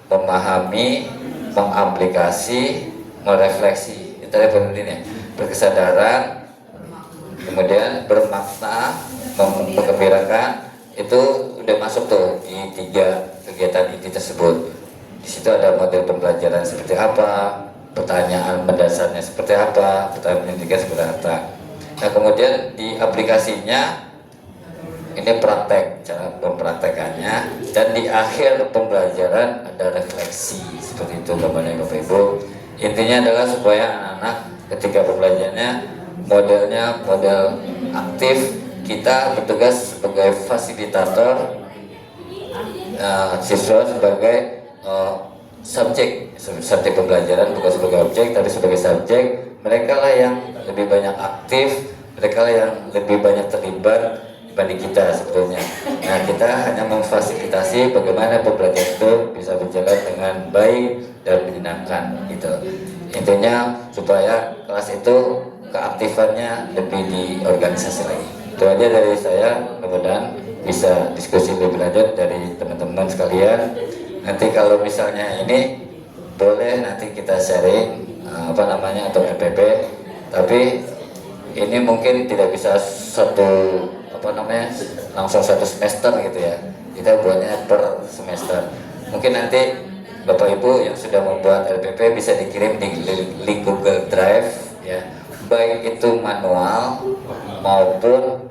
memahami, mengaplikasi, merefleksi. Itu tadi pentingnya berkesadaran, kemudian bermakna, menggembirakan. Itu udah masuk tuh di 3 kegiatan inti tersebut. Di situ ada model pembelajaran seperti apa, pertanyaan mendasarnya seperti apa, pertanyaan pendidikan seperti apa. Nah kemudian di aplikasinya ini praktek, cara mempraktekannya, dan di akhir pembelajaran ada refleksi seperti itu gambarnya Bapak Ibu. Intinya adalah supaya anak-anak ketika pembelajarannya modelnya model aktif, kita bertugas sebagai fasilitator, siswa sebagai subjek pembelajaran, bukan sebagai objek tapi sebagai subjek. Mereka lah yang lebih banyak aktif, mereka lah yang lebih banyak terlibat dibanding kita sebetulnya. Nah kita hanya memfasilitasi bagaimana pembelajaran itu bisa berjalan dengan baik dan menyenangkan gitu. Intinya supaya kelas itu keaktifannya lebih diorganisasi lagi. Itu aja dari saya, mudah-mudahan bisa diskusi lebih lanjut dari teman-teman sekalian. Nanti kalau misalnya ini boleh nanti kita sharing atau RPP, tapi ini mungkin tidak bisa langsung 1 semester gitu ya. Kita buatnya per semester. Mungkin nanti Bapak Ibu yang sudah membuat RPP bisa dikirim di link Google Drive ya, baik itu manual maupun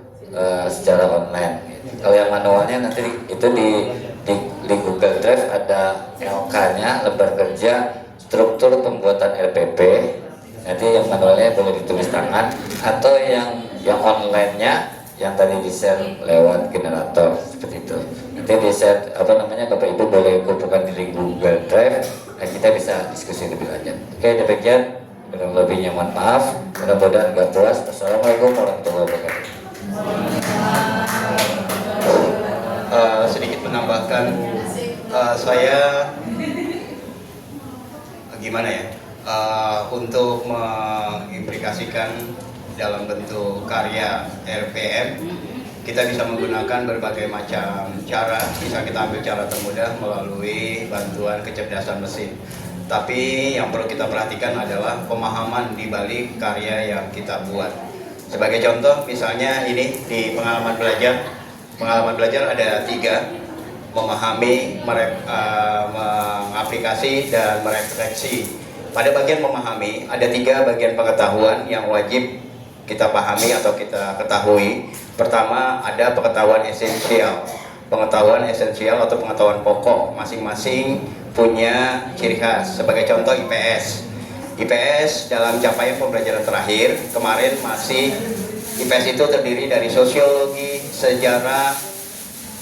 secara online. Kalau yang manualnya nanti itu di Google Drive ada LK-nya, lembar kerja, struktur pembuatan RPP. Nanti yang manualnya boleh ditulis tangan, atau yang online-nya yang tadi di-share lewat generator seperti itu. Nanti di-share Bapak Ibu boleh kumpulkan di link Google Drive, dan kita bisa diskusi lebih lanjut. Oke, demikian. Kurang lebihnya mohon maaf. Mudah-mudahan nggak puas. Assalamualaikum warahmatullahi wabarakatuh. Sedikit menambahkan, saya gimana ya, untuk mengimplikasikan dalam bentuk karya RPM, kita bisa menggunakan berbagai macam cara. Bisa kita ambil cara termudah melalui bantuan kecerdasan mesin. Tapi yang perlu kita perhatikan adalah pemahaman di balik karya yang kita buat. Sebagai contoh, misalnya ini di pengalaman belajar. Pengalaman belajar ada 3: memahami, mengaplikasi, dan merefleksi. Pada bagian memahami ada 3 bagian pengetahuan yang wajib kita pahami atau kita ketahui. Pertama, ada pengetahuan esensial. pengetahuan esensial atau pengetahuan pokok. Masing-masing punya ciri khas. Sebagai contoh IPS. IPS dalam capaian pembelajaran terakhir kemarin masih IPS itu terdiri dari sosiologi, sejarah,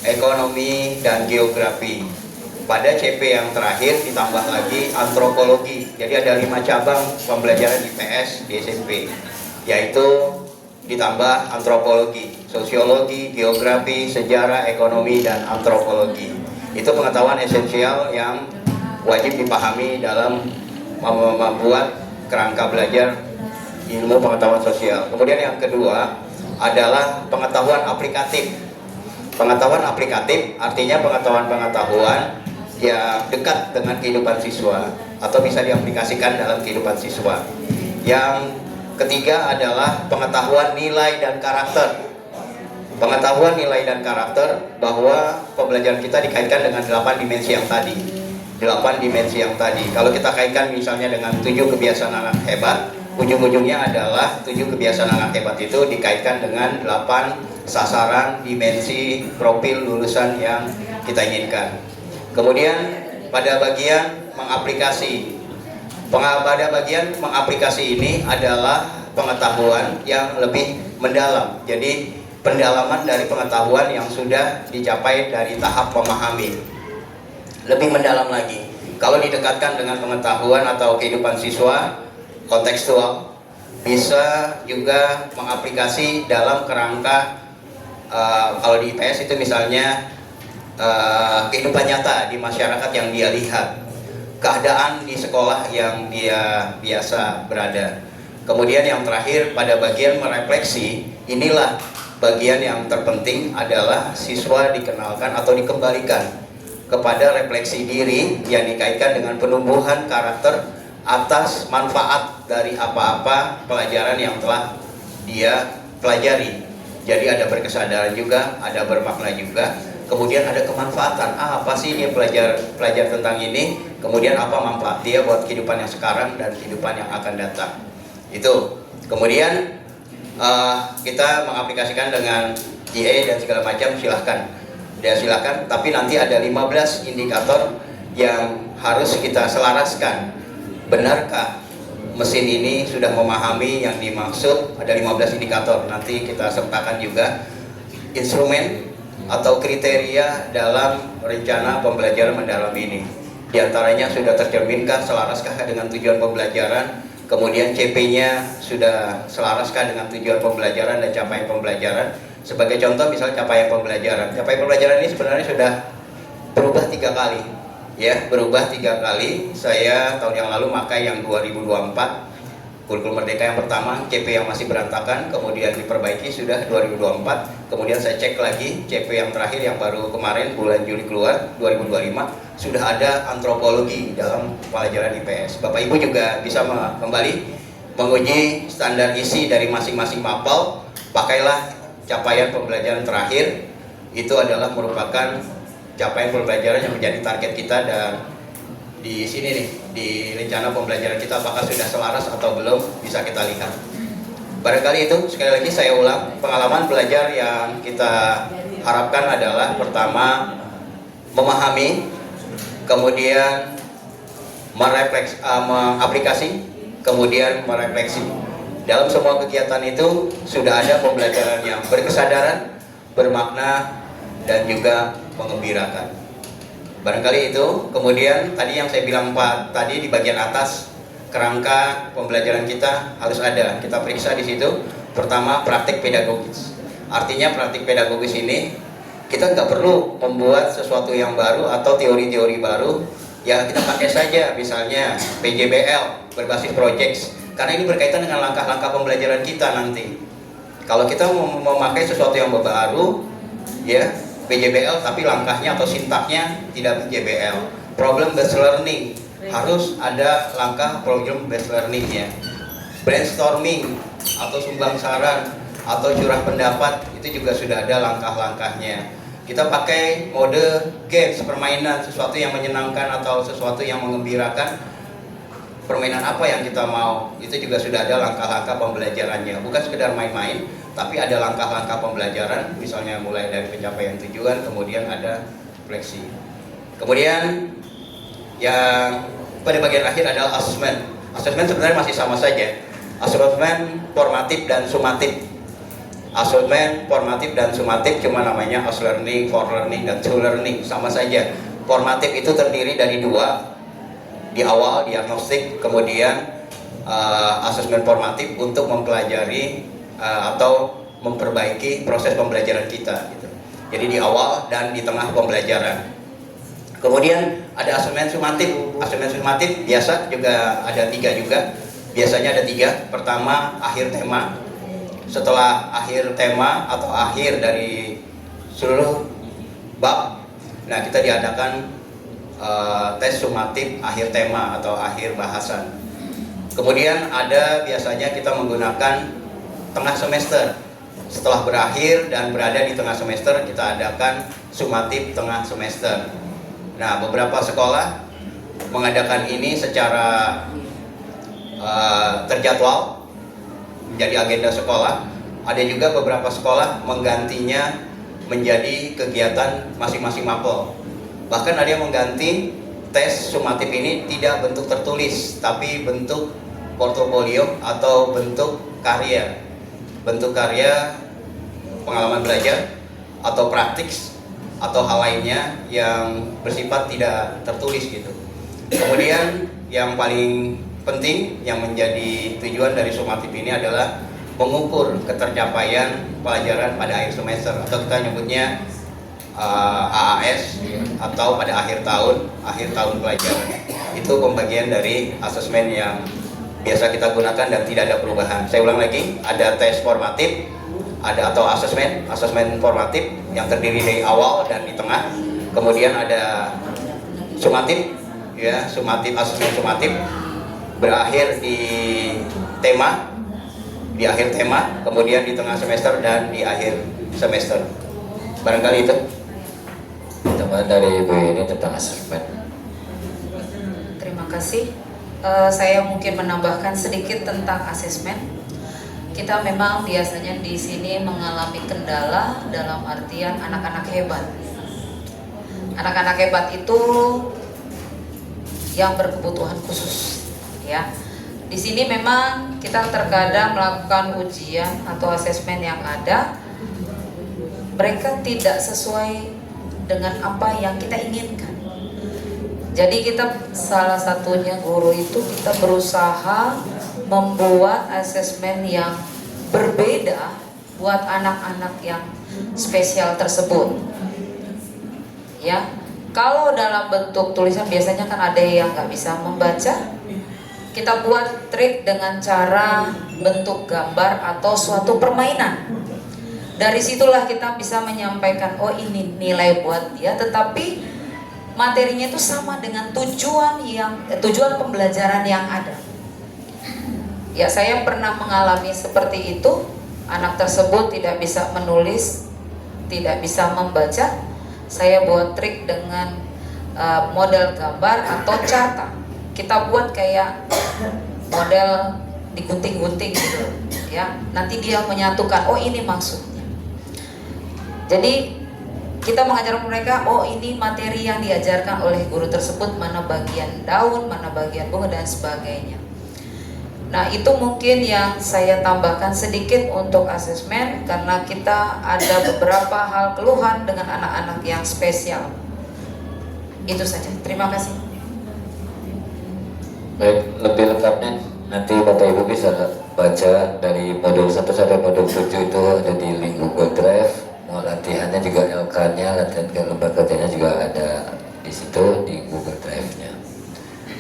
ekonomi, dan geografi. Pada CP yang terakhir ditambah lagi antropologi. Jadi ada 5 cabang pembelajaran IPS di SMP, yaitu ditambah antropologi, sosiologi, geografi, sejarah, ekonomi, dan antropologi. Itu pengetahuan esensial yang wajib dipahami dalam membuat kerangka belajar ilmu pengetahuan sosial. Kemudian yang kedua adalah pengetahuan aplikatif. Pengetahuan aplikatif artinya pengetahuan-pengetahuan yang dekat dengan kehidupan siswa atau bisa diaplikasikan dalam kehidupan siswa. Yang ketiga adalah pengetahuan nilai dan karakter. Pengetahuan nilai dan karakter bahwa pembelajaran kita dikaitkan dengan 8 dimensi yang tadi. 8 dimensi yang tadi. Kalau kita kaitkan misalnya dengan 7 kebiasaan anak hebat, ujung-ujungnya adalah 7 kebiasaan anak hebat itu dikaitkan dengan 8 sasaran, dimensi, profil lulusan yang kita inginkan. Kemudian pada bagian mengaplikasi. Pada bagian mengaplikasi ini adalah pengetahuan yang lebih mendalam. Jadi pendalaman dari pengetahuan yang sudah dicapai dari tahap memahami. Lebih mendalam lagi. Kalau didekatkan dengan pengetahuan atau kehidupan siswa kontekstual, bisa juga mengaplikasi dalam kerangka kalau di IPS itu misalnya kehidupan nyata di masyarakat yang dia lihat, keadaan di sekolah yang dia biasa berada. Kemudian yang terakhir pada bagian merefleksi, inilah bagian yang terpenting adalah siswa dikenalkan atau dikembalikan kepada refleksi diri yang dikaitkan dengan penumbuhan karakter atas manfaat dari apa-apa pelajaran yang telah dia pelajari. Jadi ada berkesadaran juga, ada bermakna juga. Kemudian ada kemanfaatan. Apa sih dia belajar tentang ini? Kemudian apa manfaat dia buat kehidupan yang sekarang dan kehidupan yang akan datang? Itu. Kemudian kita mengaplikasikan dengan IE dan segala macam, silahkan. Ya silahkan. Tapi nanti ada 15 indikator yang harus kita selaraskan. Benarkah mesin ini sudah memahami yang dimaksud? Ada 15 indikator. Nanti kita sertakan juga instrumen atau kriteria dalam rencana pembelajaran mendalam ini. Di antaranya sudah tercerminkah, selaraskah dengan tujuan pembelajaran, kemudian CP-nya sudah selaraskah dengan tujuan pembelajaran dan capaian pembelajaran. Sebagai contoh misalnya capaian pembelajaran. Capaian pembelajaran ini sebenarnya sudah berubah 3 kali. Ya, berubah 3 kali. Saya tahun yang lalu pakai yang 2024 kurikulum merdeka yang pertama, CP yang masih berantakan, kemudian diperbaiki sudah 2024. Kemudian saya cek lagi CP yang terakhir yang baru kemarin bulan Juli keluar 2025, sudah ada antropologi dalam pelajaran IPS. Bapak Ibu juga bisa kembali menguji standar isi dari masing-masing mapel. Pakailah capaian pembelajaran terakhir, itu adalah merupakan capaian pembelajaran yang menjadi target kita. Dan di sini nih, di rencana pembelajaran kita apakah sudah selaras atau belum, bisa kita lihat. Barangkali itu, sekali lagi saya ulang, pengalaman belajar yang kita harapkan adalah pertama memahami, kemudian mengaplikasi, kemudian merefleksi. Dalam semua kegiatan itu sudah ada pembelajaran yang berkesadaran, bermakna, dan juga mengembirakan. Barangkali itu. Kemudian tadi yang saya bilang Pak tadi di bagian atas, kerangka pembelajaran kita harus ada. Kita periksa di situ. Pertama, praktik pedagogis. Artinya praktik pedagogis ini kita nggak perlu membuat sesuatu yang baru atau teori-teori baru. Ya kita pakai saja misalnya PJBL berbasis projects. Karena ini berkaitan dengan langkah-langkah pembelajaran kita nanti. Kalau kita mau memakai sesuatu yang baru, ya PJBL, tapi langkahnya atau sintaknya tidak PJBL. Problem based learning, harus ada langkah problem based learningnya. Brainstorming atau sumbang saran atau curah pendapat, itu juga sudah ada langkah-langkahnya. Kita pakai mode games, permainan, sesuatu yang menyenangkan atau sesuatu yang mengembirakan. Permainan apa yang kita mau, itu juga sudah ada langkah-langkah pembelajarannya. Bukan sekedar main-main, tapi ada langkah-langkah pembelajaran, misalnya mulai dari pencapaian tujuan, kemudian ada refleksi. Kemudian yang pada bagian akhir adalah asesmen. Asesmen sebenarnya masih sama saja. Asesmen formatif dan sumatif. Asesmen formatif dan sumatif cuma namanya as learning, for learning, dan to learning, sama saja. Formatif itu terdiri dari dua, di awal diagnostik, kemudian asesmen formatif untuk mempelajari atau memperbaiki proses pembelajaran kita gitu. Jadi di awal dan di tengah pembelajaran. Kemudian ada asesmen sumatif. Asesmen sumatif biasa juga ada 3 juga. Biasanya ada 3. Pertama, akhir tema. Setelah akhir tema atau akhir dari seluruh bab, nah kita diadakan tes sumatif akhir tema atau akhir bahasan. Kemudian ada biasanya kita menggunakan tengah semester. Setelah berakhir dan berada di tengah semester, kita adakan sumatif tengah semester. Nah, beberapa sekolah mengadakan ini secara terjadwal menjadi agenda sekolah. Ada juga beberapa sekolah menggantinya menjadi kegiatan masing-masing mapel. Bahkan ada yang mengganti tes sumatif ini tidak bentuk tertulis, tapi bentuk portofolio atau bentuk karya. Bentuk karya, pengalaman belajar, atau praktik, atau hal lainnya yang bersifat tidak tertulis gitu. Kemudian yang paling penting yang menjadi tujuan dari sumatif ini adalah mengukur ketercapaian pelajaran pada akhir semester, atau kita nyebutnya AAS atau pada akhir tahun pelajaran. Itu pembagian dari asesmen yang biasa kita gunakan dan tidak ada perubahan. Saya ulang lagi, ada tes formatif, ada atau asesmen formatif yang terdiri dari awal dan di tengah. Kemudian ada sumatif, ya, asesmen sumatif berakhir di tema, di akhir tema, kemudian di tengah semester dan di akhir semester. Barangkali itu Teman dari Ibu ini tentang asesmen. Terima kasih. Saya mungkin menambahkan sedikit tentang asesmen. Kita memang biasanya di sini mengalami kendala dalam artian anak-anak hebat. Anak-anak hebat itu yang berkebutuhan khusus, ya. Di sini memang kita terkadang melakukan ujian atau asesmen yang ada, mereka tidak sesuai dengan apa yang kita inginkan. Jadi kita salah satunya guru itu kita berusaha membuat asesmen yang berbeda buat anak-anak yang spesial tersebut. Ya, kalau dalam bentuk tulisan biasanya kan ada yang nggak bisa membaca. Kita buat trik dengan cara bentuk gambar atau suatu permainan. Dari situlah kita bisa menyampaikan, oh ini nilai buat dia, tetapi materinya itu sama dengan tujuan pembelajaran yang ada. Ya, saya pernah mengalami seperti itu. Anak tersebut tidak bisa menulis, tidak bisa membaca. Saya buat trik dengan model gambar atau carta. Kita buat kayak model digunting-gunting gitu, ya. Nanti dia menyatukan, oh ini maksudnya. Jadi kita mengajar mereka, oh ini materi yang diajarkan oleh guru tersebut, mana bagian daun, mana bagian bunga dan sebagainya. Nah, itu mungkin yang saya tambahkan sedikit untuk asesmen, karena kita ada beberapa hal keluhan dengan anak-anak yang spesial. Itu saja. Terima kasih. Baik, lebih lengkapnya nanti Bapak Ibu bisa baca dari modul 1 sampai modul 7 itu ada di link Google Drive. Mau latihannya juga LK-nya, latihan gambar kerjanya juga ada di situ di Google Drive-nya.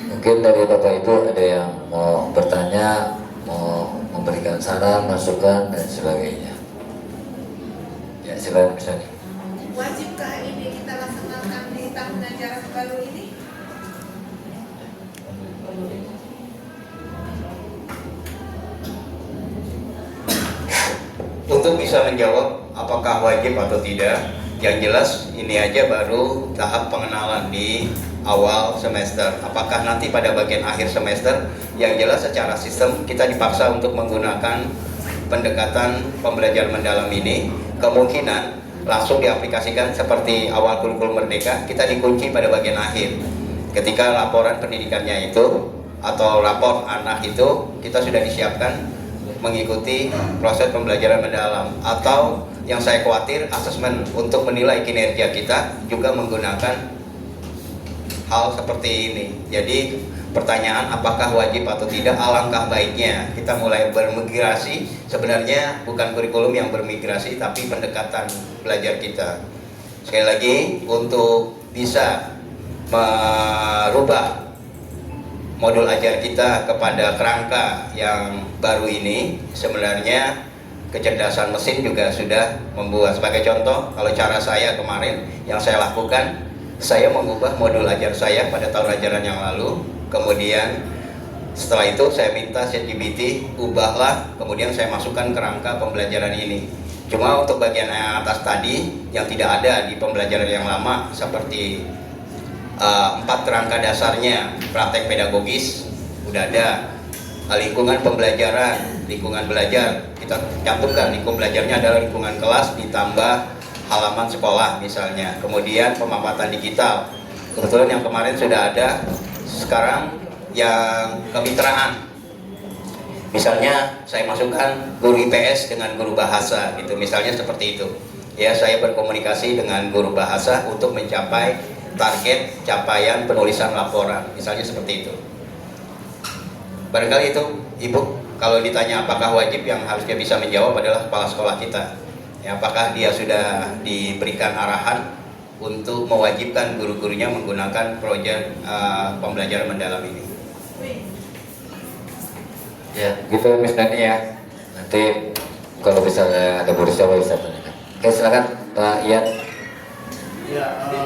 Mungkin dari Bapak Ibu ada yang mau bertanya, mau memberikan saran, masukan dan sebagainya. Ya, silakan misalnya. Wajibkah ini kita laksanakan di tahun ajaran baru ini? untuk bisa menjawab apakah wajib atau tidak, yang jelas ini aja baru tahap pengenalan di awal semester. Apakah nanti pada bagian akhir semester, yang jelas secara sistem kita dipaksa untuk menggunakan pendekatan pembelajaran mendalam ini kemungkinan langsung diaplikasikan seperti awal kurikulum Merdeka. Kita dikunci pada bagian akhir ketika laporan pendidikannya itu atau rapor anak itu kita sudah disiapkan mengikuti proses pembelajaran mendalam, atau yang saya khawatir asesmen untuk menilai kinerja kita juga menggunakan hal seperti ini. Jadi pertanyaan apakah wajib atau tidak, alangkah baiknya kita mulai bermigrasi. Sebenarnya bukan kurikulum yang bermigrasi, tapi pendekatan belajar kita. Sekali lagi, untuk bisa merubah modul ajar kita kepada kerangka yang baru ini, sebenarnya kecerdasan mesin juga sudah membuat. Sebagai contoh, kalau cara saya kemarin yang saya lakukan, saya mengubah modul ajar saya pada tahun ajaran yang lalu. Kemudian setelah itu saya minta ChatGPT ubahlah, kemudian saya masukkan kerangka pembelajaran ini. Cuma untuk bagian yang atas tadi yang tidak ada di pembelajaran yang lama, seperti 4 kerangka dasarnya, praktek pedagogis udah ada, lingkungan pembelajaran, lingkungan belajar kita cantumkan, lingkungan belajarnya adalah lingkungan kelas ditambah halaman sekolah misalnya. Kemudian pemanfaatan digital, kebetulan yang kemarin sudah ada. Sekarang yang kemitraan, misalnya saya masukkan guru IPS dengan guru bahasa gitu, misalnya seperti itu ya. Saya berkomunikasi dengan guru bahasa untuk mencapai target capaian penulisan laporan, misalnya seperti itu. Barangkali itu Ibu, kalau ditanya apakah wajib, yang harusnya bisa menjawab adalah kepala sekolah kita ya, apakah dia sudah diberikan arahan untuk mewajibkan guru-gurunya menggunakan proyek pembelajaran mendalam ini. Ya, gitu Miss Dani ya. Nanti kalau misalnya ada boris siapa bisa tanyakan. Oke, silakan Pak Ian. Ya, tadi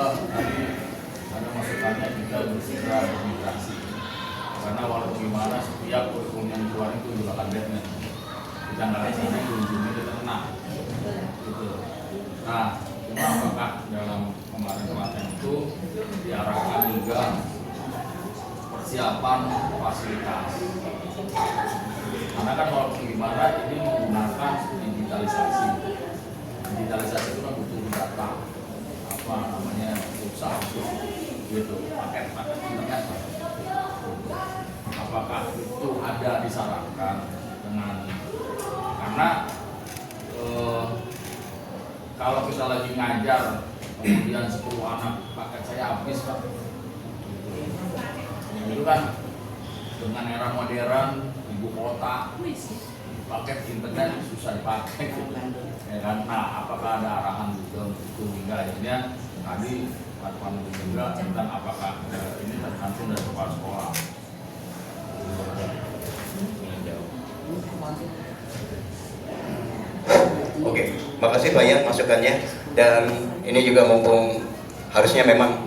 ada masukannya kita bersegera bermigrasi. Karena walaupun gimana setiap kurikulum yang keluar itu juga kan deadline. Kita nggak ada sana ujungnya kita kena. Gitu. Nah, cuma apakah dalam kemarin pelatihan itu diarahkan juga persiapan fasilitas? Karena kan walaupun gimana ini menggunakan digitalisasi. Digitalisasi itu kan butuh data, apa namanya, pulsa gitu, paket internet. Apakah itu ada disarankan dengan, karena kalau kita lagi ngajar kemudian 10 anak paket saya habis kan, itu kan dengan era modern ibu kota paket internet susah dipakai ya kan. Nah, apakah ada arahan gitu itu hingga akhirnya tadi Pak Pandu juga tentang apakah ini tergantung dari kepala sekolah. Oke, makasih Pak Ian masukannya. Dan ini juga mumpung harusnya memang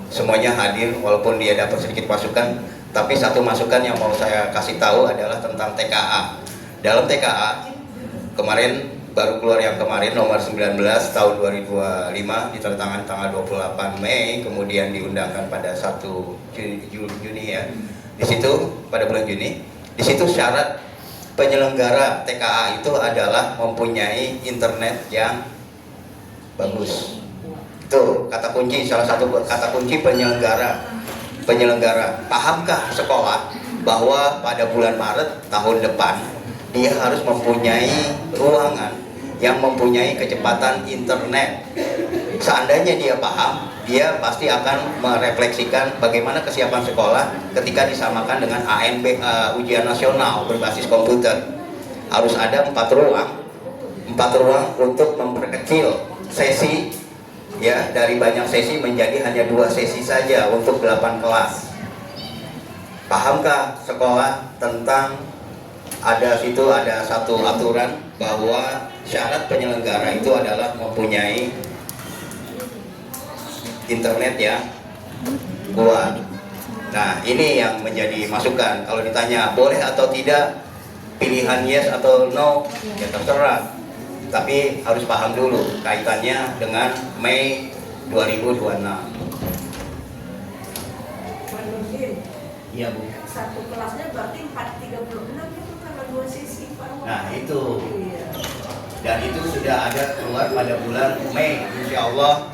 semuanya hadir walaupun dia dapat sedikit masukan, tapi satu masukan yang mau saya kasih tahu adalah tentang TKA. Dalam TKA kemarin baru keluar yang kemarin nomor 19 tahun 2025 ditandatangani tanggal 28 Mei, kemudian diundangkan pada 1 Juni ya. Di situ pada bulan Juni, di situ syarat penyelenggara TKA itu adalah mempunyai internet yang bagus. Itu kata kunci, salah satu kata kunci penyelenggara. Pahamkah sekolah bahwa pada bulan Maret tahun depan dia harus mempunyai ruangan yang mempunyai kecepatan internet? Seandainya dia paham, dia pasti akan merefleksikan bagaimana kesiapan sekolah ketika disamakan dengan ANB, ujian nasional berbasis komputer. Harus ada 4 ruang untuk memperkecil sesi ya, dari banyak sesi menjadi hanya 2 sesi saja untuk 8 kelas. Pahamkah sekolah tentang ada satu aturan bahwa syarat penyelenggara itu adalah mempunyai internet yang kuat. Nah, ini yang menjadi masukan. Kalau ditanya boleh atau tidak, pilihan yes atau no ya terserah. Tapi harus paham dulu kaitannya dengan Mei 2026. Menurut Iya Bu. satu kelasnya berarti 436 itu kalau dua sisi Pak. Nah itu, Iya. dan itu sudah ada keluar pada bulan Mei. Insya Allah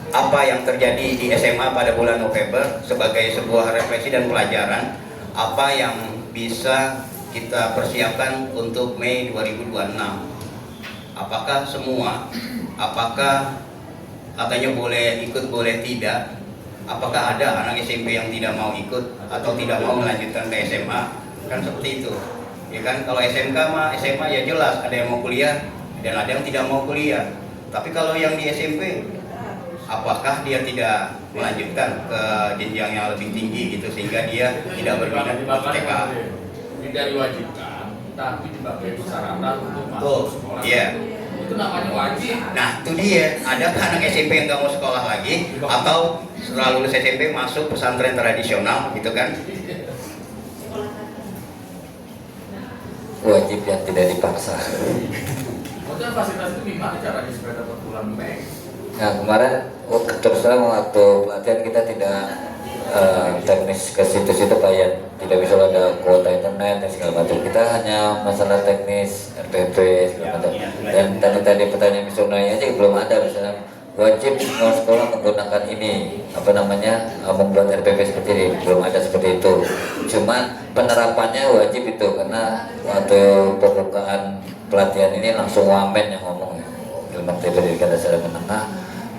apa yang terjadi di SMA pada bulan November sebagai sebuah refleksi dan pelajaran apa yang bisa kita persiapkan untuk Mei 2026. Apakah semua? Apakah katanya boleh ikut, boleh tidak? Apakah ada anak SMP yang tidak mau ikut atau tidak mau melanjutkan ke SMA? Kan seperti itu. Ya kan, kalau SMK mah SMA ya jelas ada yang mau kuliah dan ada yang tidak mau kuliah. Tapi kalau yang di SMP, apakah dia tidak melanjutkan ke jenjang yang lebih tinggi gitu sehingga dia tidak berminat untuk TK? Tidak diwajibkan, tapi dipakai persyaratan untuk masuk Tuh, sekolah. iya. Itu namanya wajib. Nah itu dia, ada anak SMP yang nggak mau sekolah lagi atau setelah lulus SMP masuk pesantren tradisional gitu kan? Wajib yang tidak dipaksa. Maksudnya fasilitas itu gimana caranya supaya dapat bulan Mei? Nah kemarin terus terang waktu pelatihan kita tidak teknis ke situ-situ kayak tidak bisa ada kuota internet dan segala macam. Kita hanya masalah teknis RPP segala macam. Dan tadi pertanyaan misalnya aja belum ada misalnya wajib semua sekolah menggunakan ini apa namanya membuat RPP seperti ini, belum ada seperti itu. Cuma penerapannya wajib itu karena waktu pembukaan pelatihan ini langsung wamen yang ngomong ilmu pendidikan dasar dan menengah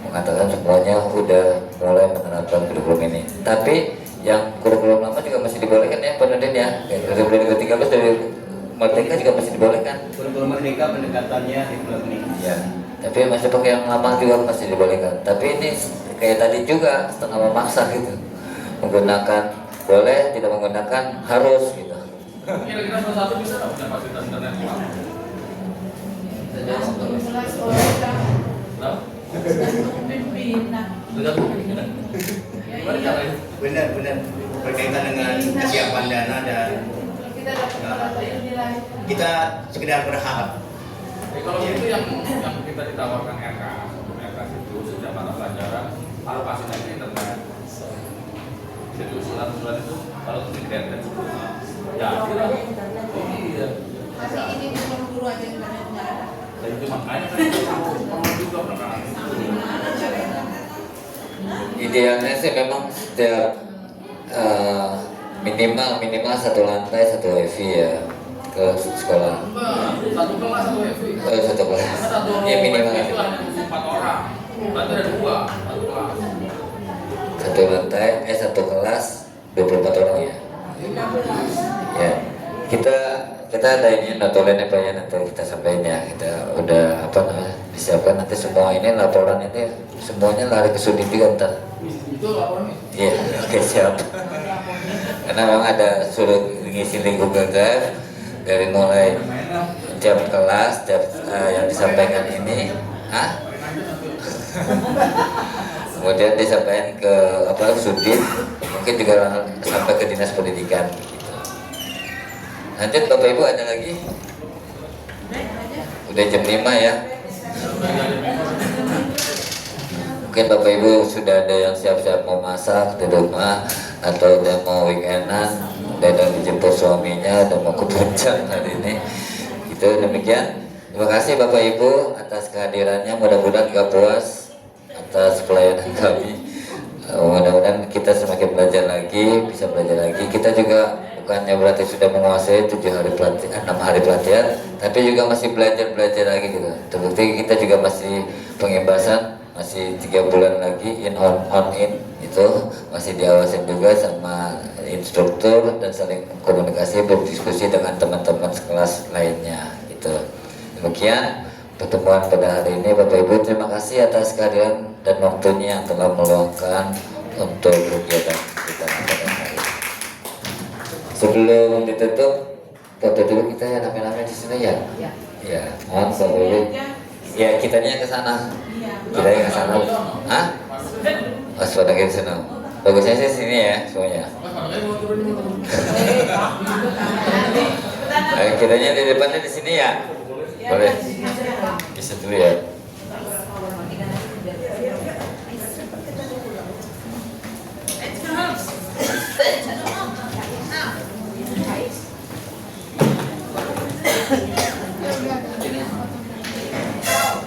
mengatakan semuanya udah mulai menerapkan kurikulum ini. Tapi yang kurikulum lama juga masih dibolehkan ya penelitian ya. Dari 2013 dari Merdeka juga masih dibolehkan. Kurikulum Merdeka pendekatannya di bulan ini. Ya. Tapi masih pakai yang lama juga masih dibolehkan. Tapi ini kayak tadi juga setengah memaksa gitu. Menggunakan boleh, tidak menggunakan harus gitu. Kira-kira salah satu bisa nggak punya fasilitas internet? Mulai sekolah kita Kenapa? pimpinan. Tergantung pimpinan. Gimana caranya? Benar berkaitan dengan kesiapan dana dan Kita dapat berapa nilai? kita sekedar berharap. Kalau itu yang kita ditawarkan RK itu setiap mata pelajaran alokasinya itu internet. Jadi usulan itu kalau itu internet ya kira iya. Masih ini belum guru aja internetnya ada. Dan itu makanya kan itu perlu juga perkara itu. Idealnya sih memang setiap minimal satu lantai satu wifi ya ke sekolah. Satu kelas satu wifi. Satu kelas. Karena satu Ya minimal. wifi itu hanya 4 orang. Berarti ada 2 satu kelas. Satu lantai, satu kelas 24 orang ya. Ya. Kita ada ini notulen apa ya nanti kita sampaikan ya. Kita udah apa namanya disiapkan nanti semua ini laporan ini semuanya lari ke Sudin juga ntar. Itu laporannya. Iya, oke siap. Karena memang ada suruh ngisi Google Drive dari mulai jam kelas, jam yang disampaikan ini, kemudian disampaikan ke apa Sudin, mungkin juga sampai ke dinas pendidikan. Gitu. Lanjut Bapak Ibu ada lagi? Udah jam 5 ya. Mungkin Bapak Ibu sudah ada yang siap-siap mau masak di rumah atau udah mau weekendan, udah dijemput suaminya, udah mau ke puncak hari ini. Itu demikian. Terima kasih Bapak Ibu atas kehadirannya. Mudah-mudahan gak puas atas pelayanan kami. Mudah-mudahan kita semakin belajar lagi, bisa belajar lagi. Kita juga bukannya berarti sudah menguasai 6 hari pelatihan, tapi juga masih belajar lagi gitu. Terbukti kita juga masih pengimbasan, masih 3 bulan lagi on in itu masih diawasin juga sama instruktur dan saling komunikasi berdiskusi dengan teman-teman sekelas lainnya gitu. Demikian pertemuan pada hari ini Bapak Ibu, terima kasih atas kehadiran dan waktunya yang telah meluangkan untuk kegiatan kita pada hari ini. Sebelum ditutup, foto dulu kita ya rame-rame di sini ya. Ya, mohon Bapak Ibu. Ya kitanya ke sana. Kitanya ke sana. Hah? Pas pada ke sana. Bagusnya sih sini ya semuanya. Kitanya di depannya di sini ya. Boleh. Bisa dulu ya.